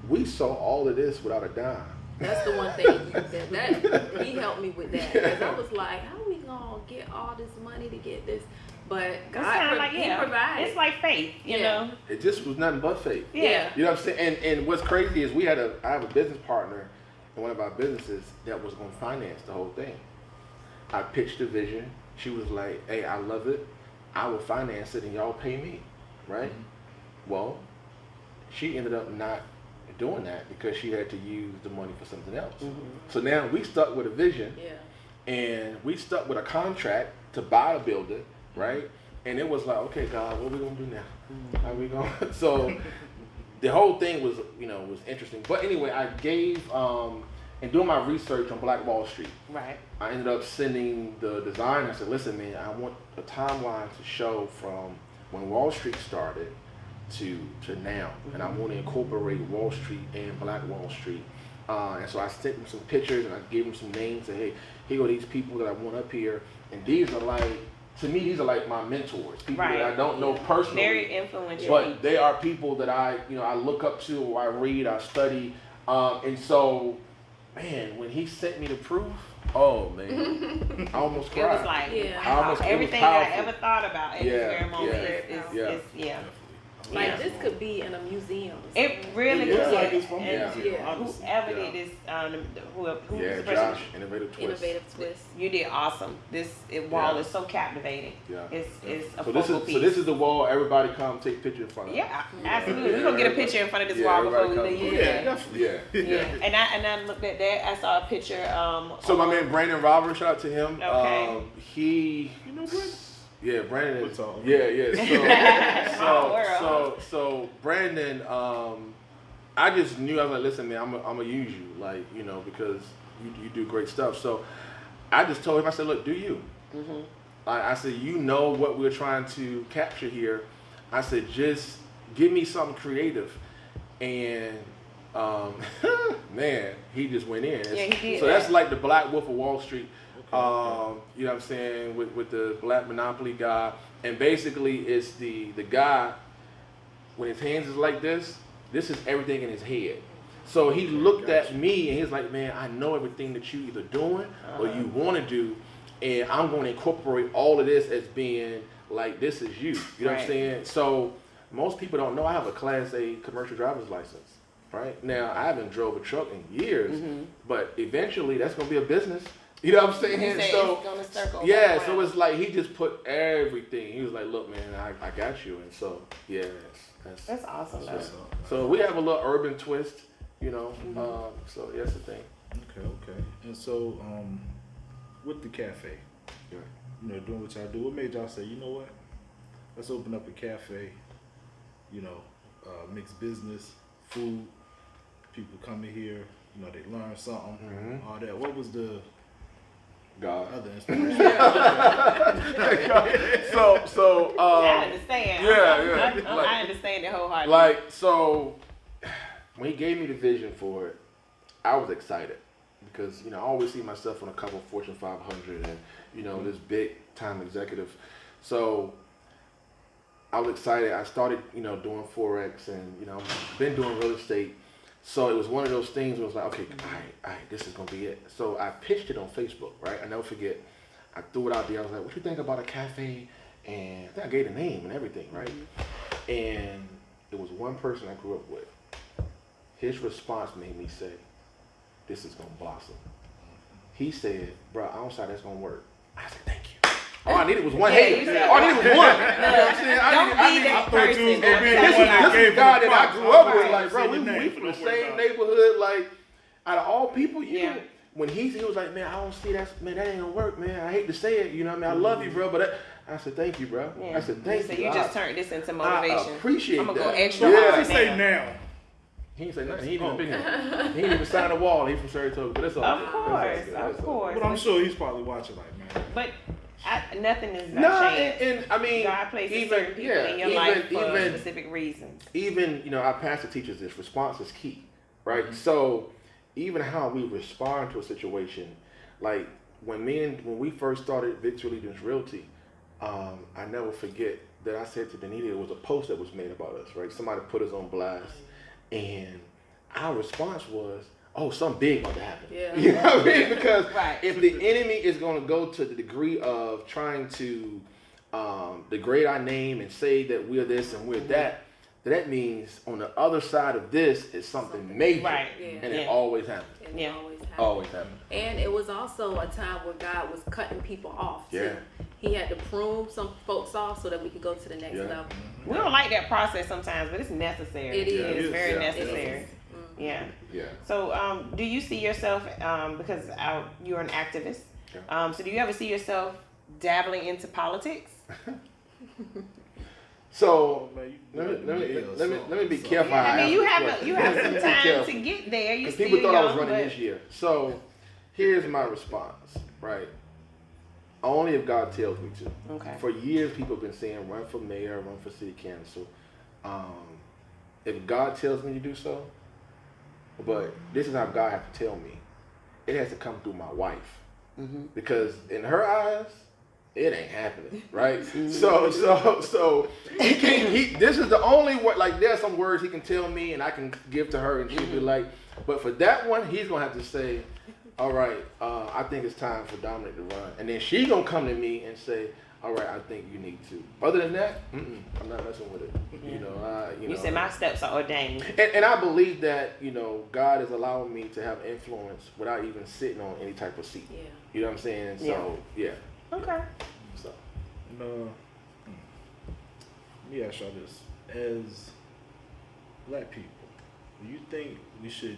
we saw all of this without a dime. That's the one thing that he helped me with that. Because I was like, how are we gonna get all this money to get this? But God, He provided. It's like faith, you know. It just was nothing but faith. Yeah. You know what I'm saying? And what's crazy is I have a business partner in one of our businesses that was going to finance the whole thing. I pitched the vision. She was like, hey, I love it. I will finance it and y'all pay me, right? Well, she ended up not doing that because she had to use the money for something else. So now we stuck with a vision and we stuck with a contract to buy a building, right? And it was like, okay, God, what are we gonna do now? How are we going? So the whole thing was, you know, was interesting. But anyway, I gave and doing my research on Black Wall Street. Right. I ended up sending the designer. I said, listen, man, I want a timeline to show from when Wall Street started to now, and I want to incorporate Wall Street and Black Wall Street. And so I sent him some pictures and I gave him some names. Said, hey, here are these people that I want up here, and these are like, to me, these are like my mentors, people that I don't know personally, very influential, but they are people that I look up to, or I read, I study, and so, man, when he sent me the proof, oh man, I almost cried. It was like everything that I ever thought about in this very moment is like this could be in a museum. It really looks could. like it's from Whoever did this, who was the person? Josh, Innovative Twist. You did awesome. This wall is so captivating. Yeah. It's a so focal piece. So this is the wall. Everybody come take a picture in front of. Yeah, absolutely. We're gonna get a picture in front of this wall before we leave. Yeah. And I looked at that. I saw a picture. So my man Brandon Roberts, shout out to him. Okay. You know Brandon? Yeah, Brandon. So Brandon, I just knew, I was like, listen, man, I'm gonna use you, like, you know, because you do great stuff. So I just told him, I said, look, do you. I said, you know what we're trying to capture here. I said, just give me something creative. And man, he just went in. Yeah, he did. So that's like the Black Wolf of Wall Street. You know what I'm saying, with the black monopoly guy. And basically it's the guy, when his hands is like this is everything in his head. So he looked at me and he's like, man, I know everything that you either doing or you want to do, and I'm going to incorporate all of this as being like, this is you. You know what I'm saying? So most people don't know I have a Class A commercial driver's license. Right? Now, I haven't drove a truck in years, but eventually that's going to be a business. You know what I'm saying? So, yeah, so it's like he just put everything. He was like, look, man, I got you. And so, yeah, that's awesome. So we have a little urban twist, you know. So that's the thing. Okay. And so, with the cafe, you know, doing what y'all do, what made y'all say, you know what? Let's open up a cafe, you know, mixed business, food, people come in here, you know, they learn something, all that. What was the God. other inspiration? So I understand. I understand it wholeheartedly. Like, so when he gave me the vision for it, I was excited because, you know, I always see myself on a couple of Fortune 500 and, you know, this big time executive. So I was excited. I started, you know, doing forex and, you know, been doing real estate. So it was one of those things where it was like, okay, all right, this is going to be it. So I pitched it on Facebook, right? I never forget. I threw it out there. I was like, what you think about a cafe? And I think I gave the name and everything, right? And it was one person I grew up with. His response made me say, this is going to blossom. He said, bro, I don't see how that's going to work. I said, thank you. All I needed was one hate. All I needed was one. You know what I'm saying? I person. this is the guy that I grew up with. Like, bro, we from the same neighborhood. Like, out of all people, when he was like, man, I don't see that. Man, that ain't gonna work, man. I hate to say it. You know what I mean? I love you, bro. But I said, thank you, bro. I said, thank you. So you just turned this into motivation. I appreciate I'm that. gonna go extra What hard did he say now? He didn't say nothing. He ain't even been here. He ain't even signed a wall. He from Saratoga. But it's all Of course. But I'm sure he's probably watching like, man. But nothing is changed. And I mean, God places certain people in your life for specific reasons. Even, you know, our pastor teaches this: response is key, right? So even how we respond to a situation, like when we first started Victory Leaders Realty, I never forget that I said to Danita, it was a post that was made about us, right? Somebody put us on blast, and our response was, oh, something big about to happen. Yeah. You know what I mean? Because if the enemy is going to go to the degree of trying to degrade our name and say that we're this and we're that, that means on the other side of this is something major. Right. And it always happens. Always happens. And it was also a time where God was cutting people off too. Yeah. He had to prune some folks off so that we could go to the next level. We don't like that process sometimes, but it's necessary. It is. It's very necessary. Yeah. So, do you see yourself, because you're an activist, so do you ever see yourself dabbling into politics? So let me be careful. I mean, you have some time to get there. You people thought I was running this year. So here's my response, right? Only if God tells me to. Okay. For years, people have been saying, run for mayor, run for city council. If God tells me to do so, but this is how God has to tell me. It has to come through my wife. Because in her eyes, it ain't happening, right? So he can't. This is the only word. Like, there's some words he can tell me, and I can give to her, and she'll be like. But for that one, he's gonna have to say, "All right, I think it's time for Domenick to run," and then she's gonna come to me and say, "All right, I think you need to." Other than that, I'm not messing with it. You said my steps are ordained, and I believe that God is allowing me to have influence without even sitting on any type of seat. Yeah. You know what I'm saying? So yeah. Okay. So. Let me ask y'all this: as Black people, do you think we should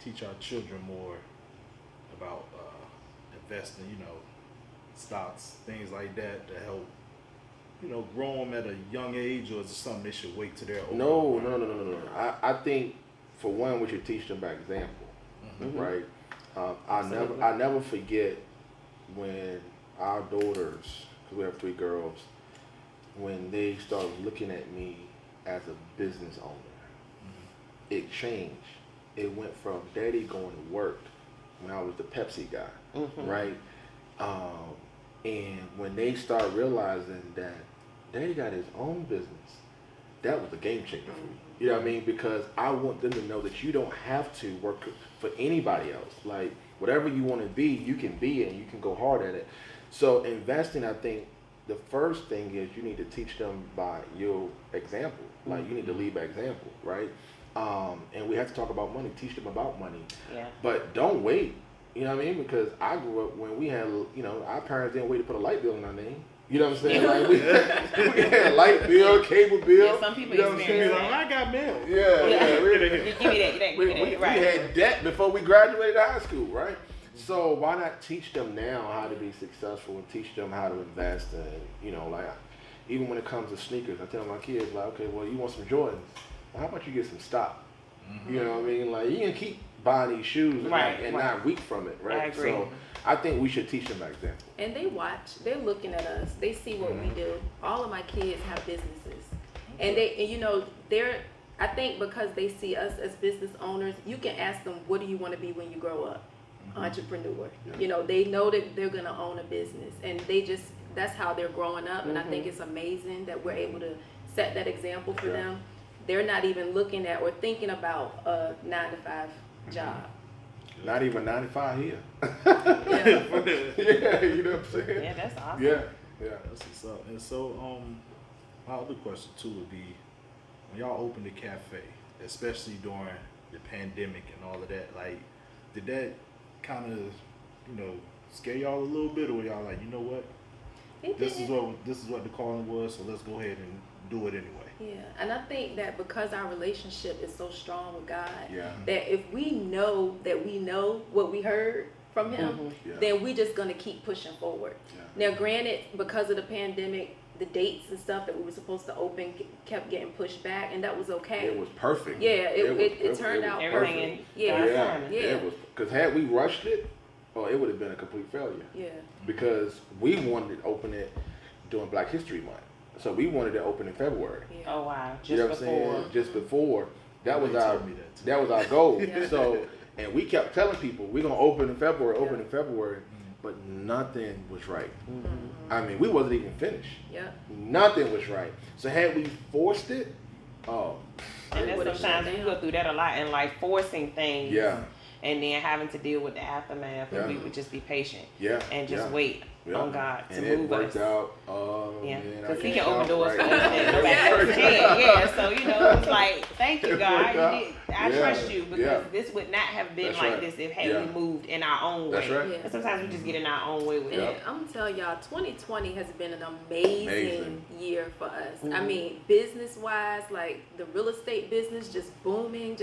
teach our children more about investing? Stocks, things like that, to help grow them at a young age, or is it something they should wait till they're older? No. I think for one, we should teach them by example, right? I never forget when our daughters because we have 3 girls, when they started looking at me as a business owner, it changed. It went from daddy going to work when I was the Pepsi guy, right? And when they start realizing that daddy got his own business, that was a game changer for me. You know what I mean? Because I want them to know that you don't have to work for anybody else. Like, whatever you want to be, you can be it and you can go hard at it. So investing, I think, the first thing is you need to teach them by your example. Like, you need to lead by example, right? And we have to talk about money, teach them about money. Yeah. But don't wait. You know what I mean? Because I grew up when we had, you know, our parents didn't wait to put a light bill in our name. You know what I'm saying? Like, we had light bill, cable bill. Yeah, some people experience that. I got mail. Yeah. Give me that. We had debt before we graduated high school, right? So why not teach them now how to be successful and teach them how to invest? And, you know, like, even when it comes to sneakers, I tell my kids, like, okay, well, you want some Jordans? Well, how about you get some stock? You know what I mean? Like, you can keep buying these shoes and not weak from it, right? I agree. So I think we should teach them by example. And they watch. They're looking at us. They see what we do. All of my kids have businesses, and you know, I think because they see us as business owners, you can ask them, what do you want to be when you grow up? Entrepreneur. Yeah. You know, they know that they're going to own a business, and that's how they're growing up. And I think it's amazing that we're able to set that example for them. They're not even looking at or thinking about a 9-to-5 job. Not even 95 here. Yeah, you know what I'm saying? Yeah, that's awesome. Yeah. That's what's up. And so, my other question too would be, when y'all opened the cafe, especially during the pandemic and all of that, like, did that kind of, you know, scare y'all a little bit, or were y'all like, you know what, this is what the calling was, so let's go ahead and do it anyway? Yeah, and I think that because our relationship is so strong with God, that if we know that we know what we heard from Him, then we're just going to keep pushing forward. Now, granted, because of the pandemic, the dates and stuff that we were supposed to open kept getting pushed back, and that was okay. It was perfect. Yeah, it turned out everything. Perfect. It was, because had we rushed it, it would have been a complete failure. Yeah. Because we wanted to open it during Black History Month. So we wanted to open in February. Yeah. Oh wow! You know what I'm saying? Just before. That was our goal. So, and we kept telling people we're gonna open in February, but nothing was right. I mean, we wasn't even finished. Nothing was right. So had we forced it, and then sometimes we go through that a lot, and like forcing things. And then having to deal with the aftermath, and we would just be patient. And just wait on God to move us. Out. Because He can open doors for us that nobody else can. So, you know, it's like, thank you, God. I trust you, because this would not have been like this if we moved in our own way. And sometimes we just get in our own way with it. I'm gonna tell y'all, 2020 has been an amazing year for us. I mean, business-wise, like the real estate business just booming,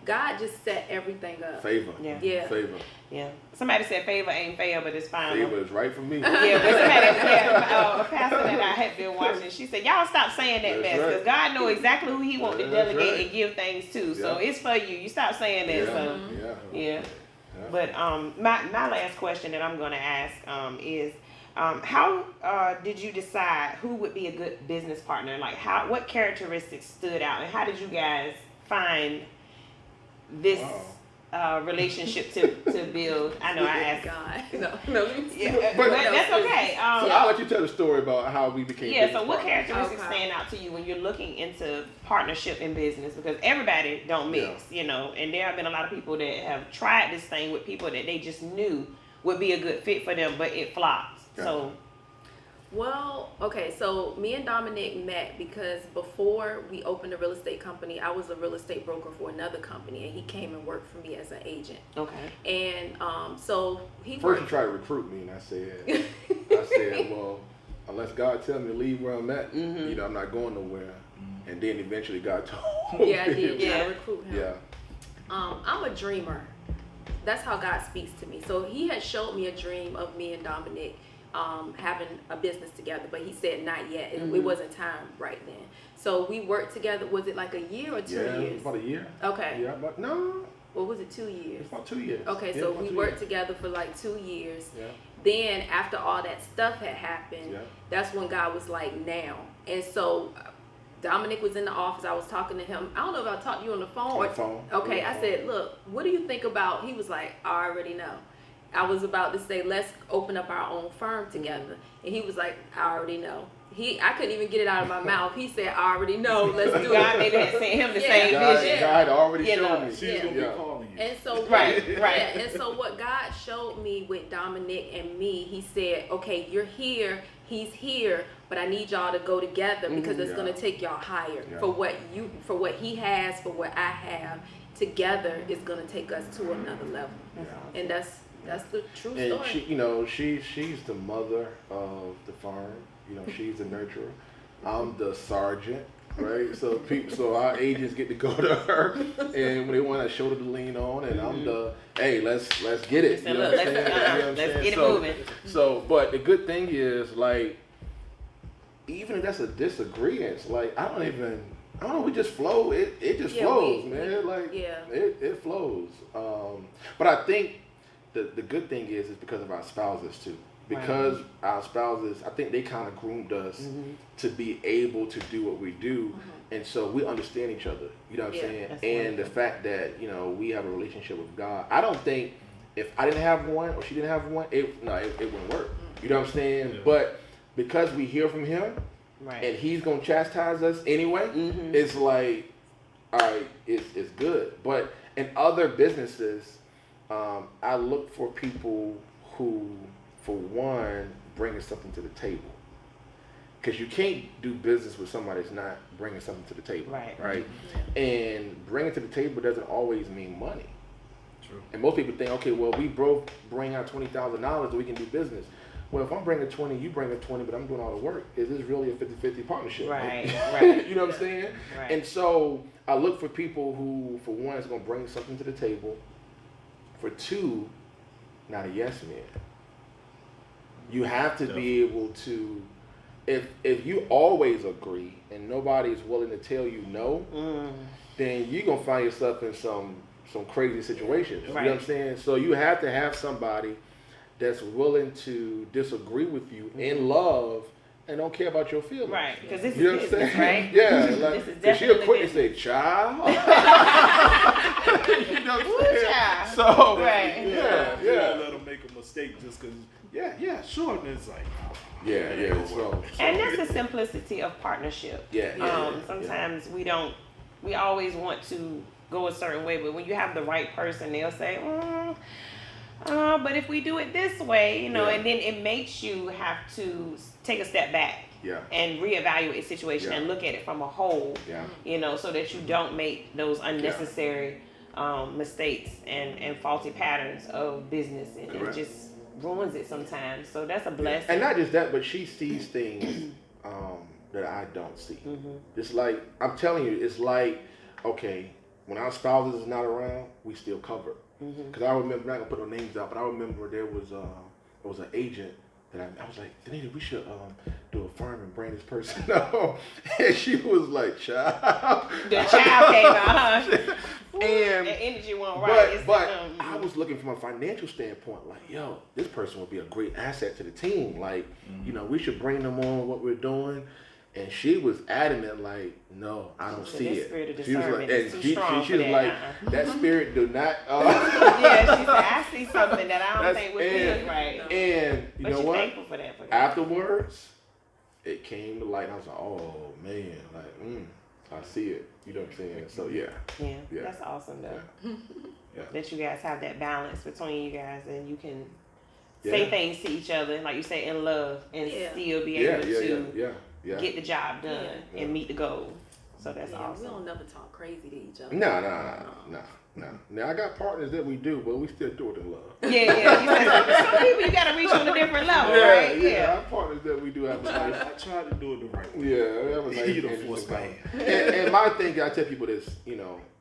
God just set everything up. Favor. Favor. Yeah. Somebody said favor ain't fair, but it's fine. Favor is right for me. But somebody, a pastor that I had been watching, she said, y'all stop saying that mess, because God knows exactly who He wants to delegate and give things to. So it's for you. You stop saying that. But my last question that I'm going to ask is, how did you decide who would be a good business partner? Like, what characteristics stood out, and how did you guys find this relationship to build? I know I asked God. but that's okay. So I'll let you tell the story about how we became so what characteristics stand out to you when you're looking into partnership in business? Because everybody don't mix, you know, and there have been a lot of people that have tried this thing with people that they just knew would be a good fit for them, but it flops. So well, okay, so me and Domenick met because before we opened a real estate company, I was a real estate broker for another company, and he came and worked for me as an agent. Okay. And so he first he tried to recruit me, and I said, well, unless God tells me to leave where I'm at, you know, I'm not going nowhere. And then eventually God told me. I did. I recruit him. Yeah. I'm a dreamer. That's how God speaks to me. So he had showed me a dream of me and Domenick having a business together, but he said not yet. It wasn't time right then. So we worked together. Was it like a year or 2 years? About a year. Okay. Yeah, but no, or was it 2 years? It's about 2 years. Okay, Yeah, so about we 2 worked years. together for like 2 years. Yeah. Then after all that stuff had happened, Yeah. that's when God was like, now. And so Domenick was in the office. I was talking to him. I don't know if I talked to you on the phone. On the phone. Okay, On I the said, look, what do you think about, he was like, I already know. I was about to say, let's open up our own firm together. And he was like, I already know. I couldn't even get it out of my mouth. He said, I already know. Let's do God it. maybe had sent him the same God, vision. God already You showed know, me. She's gonna be calling you. And so Right. and so what God showed me with Domenick and me, he said, okay, you're here, he's here, but I need y'all to go together because it's Yeah. gonna take y'all higher. Yeah. For what he has, for what I have, together is gonna take us to another level. Yeah. And that's the true And story. she, she's the mother of the farm. She's the nurturer. I'm the sergeant, right? So our agents get to go to her, and when they want a shoulder to lean on, and I'm the, hey, let's get it. So look, let's get it moving. So, but the good thing is, like, even if that's a disagreement, like, I don't know, we just flow. It just flows, man. Like, it flows. But I think the good thing is because of our spouses too. Because our spouses, I think they kind of groomed us to be able to do what we do. And so we understand each other, you know what I'm saying? And the fact that, we have a relationship with God. I don't think if I didn't have one or she didn't have one, it wouldn't work. You know what I'm saying? Yeah. But because we hear from him and he's going to chastise us anyway, it's like, all right, it's good. But in other businesses, I look for people who, for one, bringing something to the table. Because you can't do business with somebody that's not bringing something to the table. Right? And bringing to the table doesn't always mean money. True. And most people think, okay, well, we both bring out $20,000 so we can do business. Well, if I'm bringing 20, you bring 20, but I'm doing all the work. Is this really a 50-50 partnership? Right. You know what I'm saying? Right. And so I look for people who, for one, is going to bring something to the table. For two, not a yes man. You have to be able to, if you always agree and nobody's willing to tell you no, then you're going to find yourself in some crazy situations. You know what I'm saying? So you have to have somebody that's willing to disagree with you in love and don't care about your feelings. Right, because this you know is business, right? Yeah, like, this is definitely she'll quick to say, child. You know what I'm saying? Child. So, Yeah. Let them make a mistake just because, sure. And it's like, So, and that's the simplicity of partnership. Sometimes we always want to go a certain way, but when you have the right person, they'll say, but if we do it this way, and then it makes you have to take a step back and reevaluate the situation and look at it from a whole, so that you don't make those unnecessary mistakes and faulty patterns of business, and it just ruins it sometimes. So that's a blessing. And not just that, but she sees things that I don't see. It's like, I'm telling you, it's like, okay, when our spouses is not around, we still cover. Because I remember, I'm not gonna put no names out, but I remember there was an agent that I was like, Danita, we should do a firm and bring this person on. And she was like, child. The child came out, huh? And the energy went right. But I was looking from a financial standpoint, like, yo, this person would be a great asset to the team. Like, we should bring them on what we're doing. And she was adamant, like, no, I don't see it. She was like, and she was like, that spirit do not. She said, I see something that I don't think would feel right. And you know what? Thankful for that. Afterwards, it came to light. And I was like, oh man, like, I see it. You know what I'm saying? So yeah, that's awesome though. Yeah. That you guys have that balance between you guys, and you can say things to each other, like you say, in love, and still be able to get the job done and meet the goal. So that's awesome. We don't never talk crazy to each other. No. Now I got partners that we do, but we still do it in love. Some people you gotta reach on a different level, right? Yeah. Our partners that we do have a nice. I try to do it the right way. Yeah, we have a nice. You don't force my hand. And my thing, I tell people this,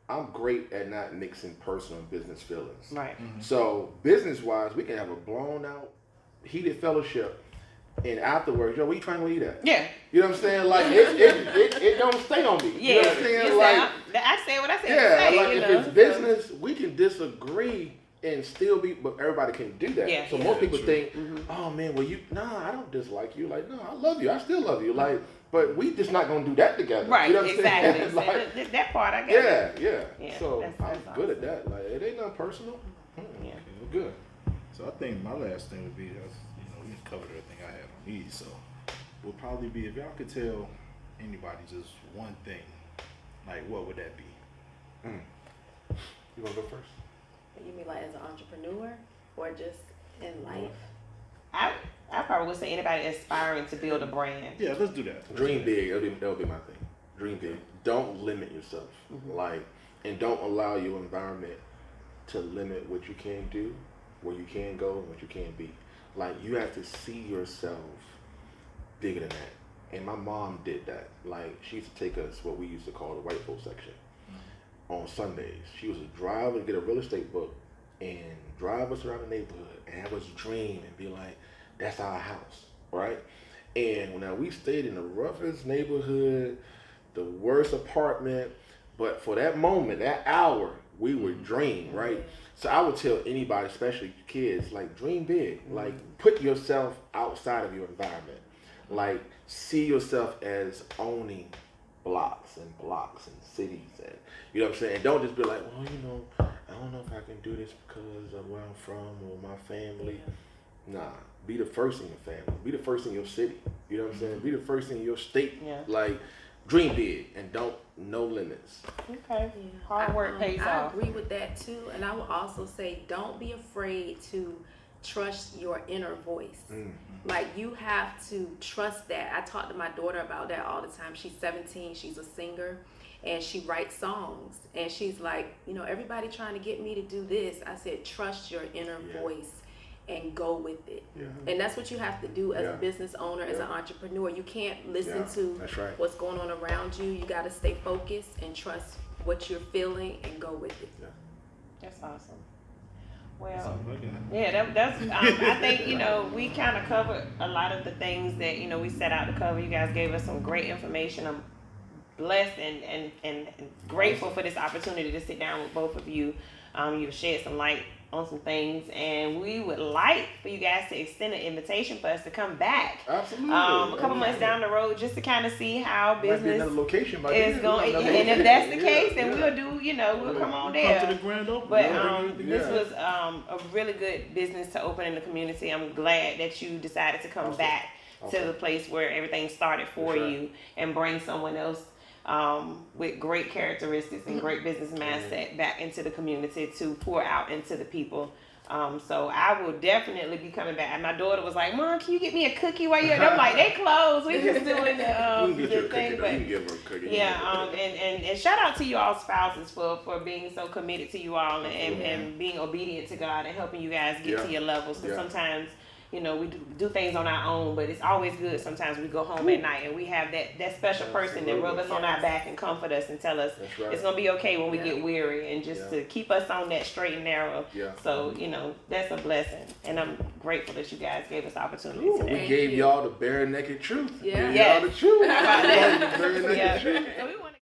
I'm great at not mixing personal and business feelings. Right. So business wise, we can have a blown out, heated fellowship, and afterwards, yo, where you trying to eat at? Yeah. You know what I'm saying? Like it don't stay on me. Yeah. You know what I'm saying? Like I said what I said. yeah, say, like you if know, it's business, we can disagree and still be, but everybody can do that. Yeah, so yeah. most people True. think, oh man, well I don't dislike you. Like, no, I love you. I still love you. Like, but we just not gonna do that together. Right, You know what I'm exactly. saying? So like, that part I got. yeah. So that's I'm good at that. Like, it ain't nothing personal. Yeah. We're good. So I think my last thing would be, we covered everything I had on these, so would probably be if y'all could tell anybody just one thing, like what would that be? You wanna go first? You mean like as an entrepreneur or just in life? I probably would say anybody aspiring to build a brand. Yeah, let's do that. Dream big. That'll be my thing. Dream big. Don't limit yourself. Like, and don't allow your environment to limit what you can do, where you can go, and what you can be. Like, you have to see yourself bigger than that. And my mom did that. Like, she used to take us what we used to call the white folk section on Sundays. She was a driver to get a real estate book and drive us around the neighborhood and have us dream and be like, that's our house, right? And now we stayed in the roughest neighborhood, the worst apartment, but for that moment, that hour, we would dream, right? So I would tell anybody, especially kids, like, dream big. Like, put yourself outside of your environment. Like, see yourself as owning blocks and cities, and you know what I'm saying? Don't just be like, well, I don't know if I can do this because of where I'm from or my family. Nah, be the first in your family. Be the first in your city. You know what I'm saying? Be the first in your state. Yeah. Like, dream big and no limits. Okay. Hard work pays off. I agree with that too, and I would also say don't be afraid to trust your inner voice. Like, you have to trust that. I talk to my daughter about that all the time. She's 17, she's a singer, and she writes songs, and she's like, everybody trying to get me to do this. I said, trust your inner voice and go with it. And that's what you have to do as a business owner, as an entrepreneur. You can't listen to what's going on around you. You got to stay focused and trust what you're feeling and go with it. That's awesome. Well, that's I think, we kind of covered a lot of the things that, we set out to cover. You guys gave us some great information. I'm blessed and grateful for this opportunity to sit down with both of you. You've shed some light on some things, and we would like for you guys to extend an invitation for us to come back. Absolutely. A couple months down the road, just to kind of see how business location is going. And if that's the case, then we'll do, we'll come on there. Come to the grand opening. But this was a really good business to open in the community. I'm glad that you decided to come back to the place where everything started for you and bring someone else with great characteristics and great business mindset back into the community to pour out into the people. So I will definitely be coming back. And my daughter was like, Mom, can you get me a cookie while you're there? I'm like, they closed. We just doing the thing. But and shout out to you all spouses for being so committed to you all and being obedient to God and helping you guys get to your levels. Because sometimes, we do things on our own, but it's always good. Sometimes we go home at night and we have that special person that rub us on our back and comfort us and tell us it's going to be okay when we get weary, and just to keep us on that straight and narrow. So, that's a blessing. And I'm grateful that you guys gave us the opportunity today. We gave y'all the bare naked truth. Yeah. Y'all the truth. How about that? The bare naked truth. So we want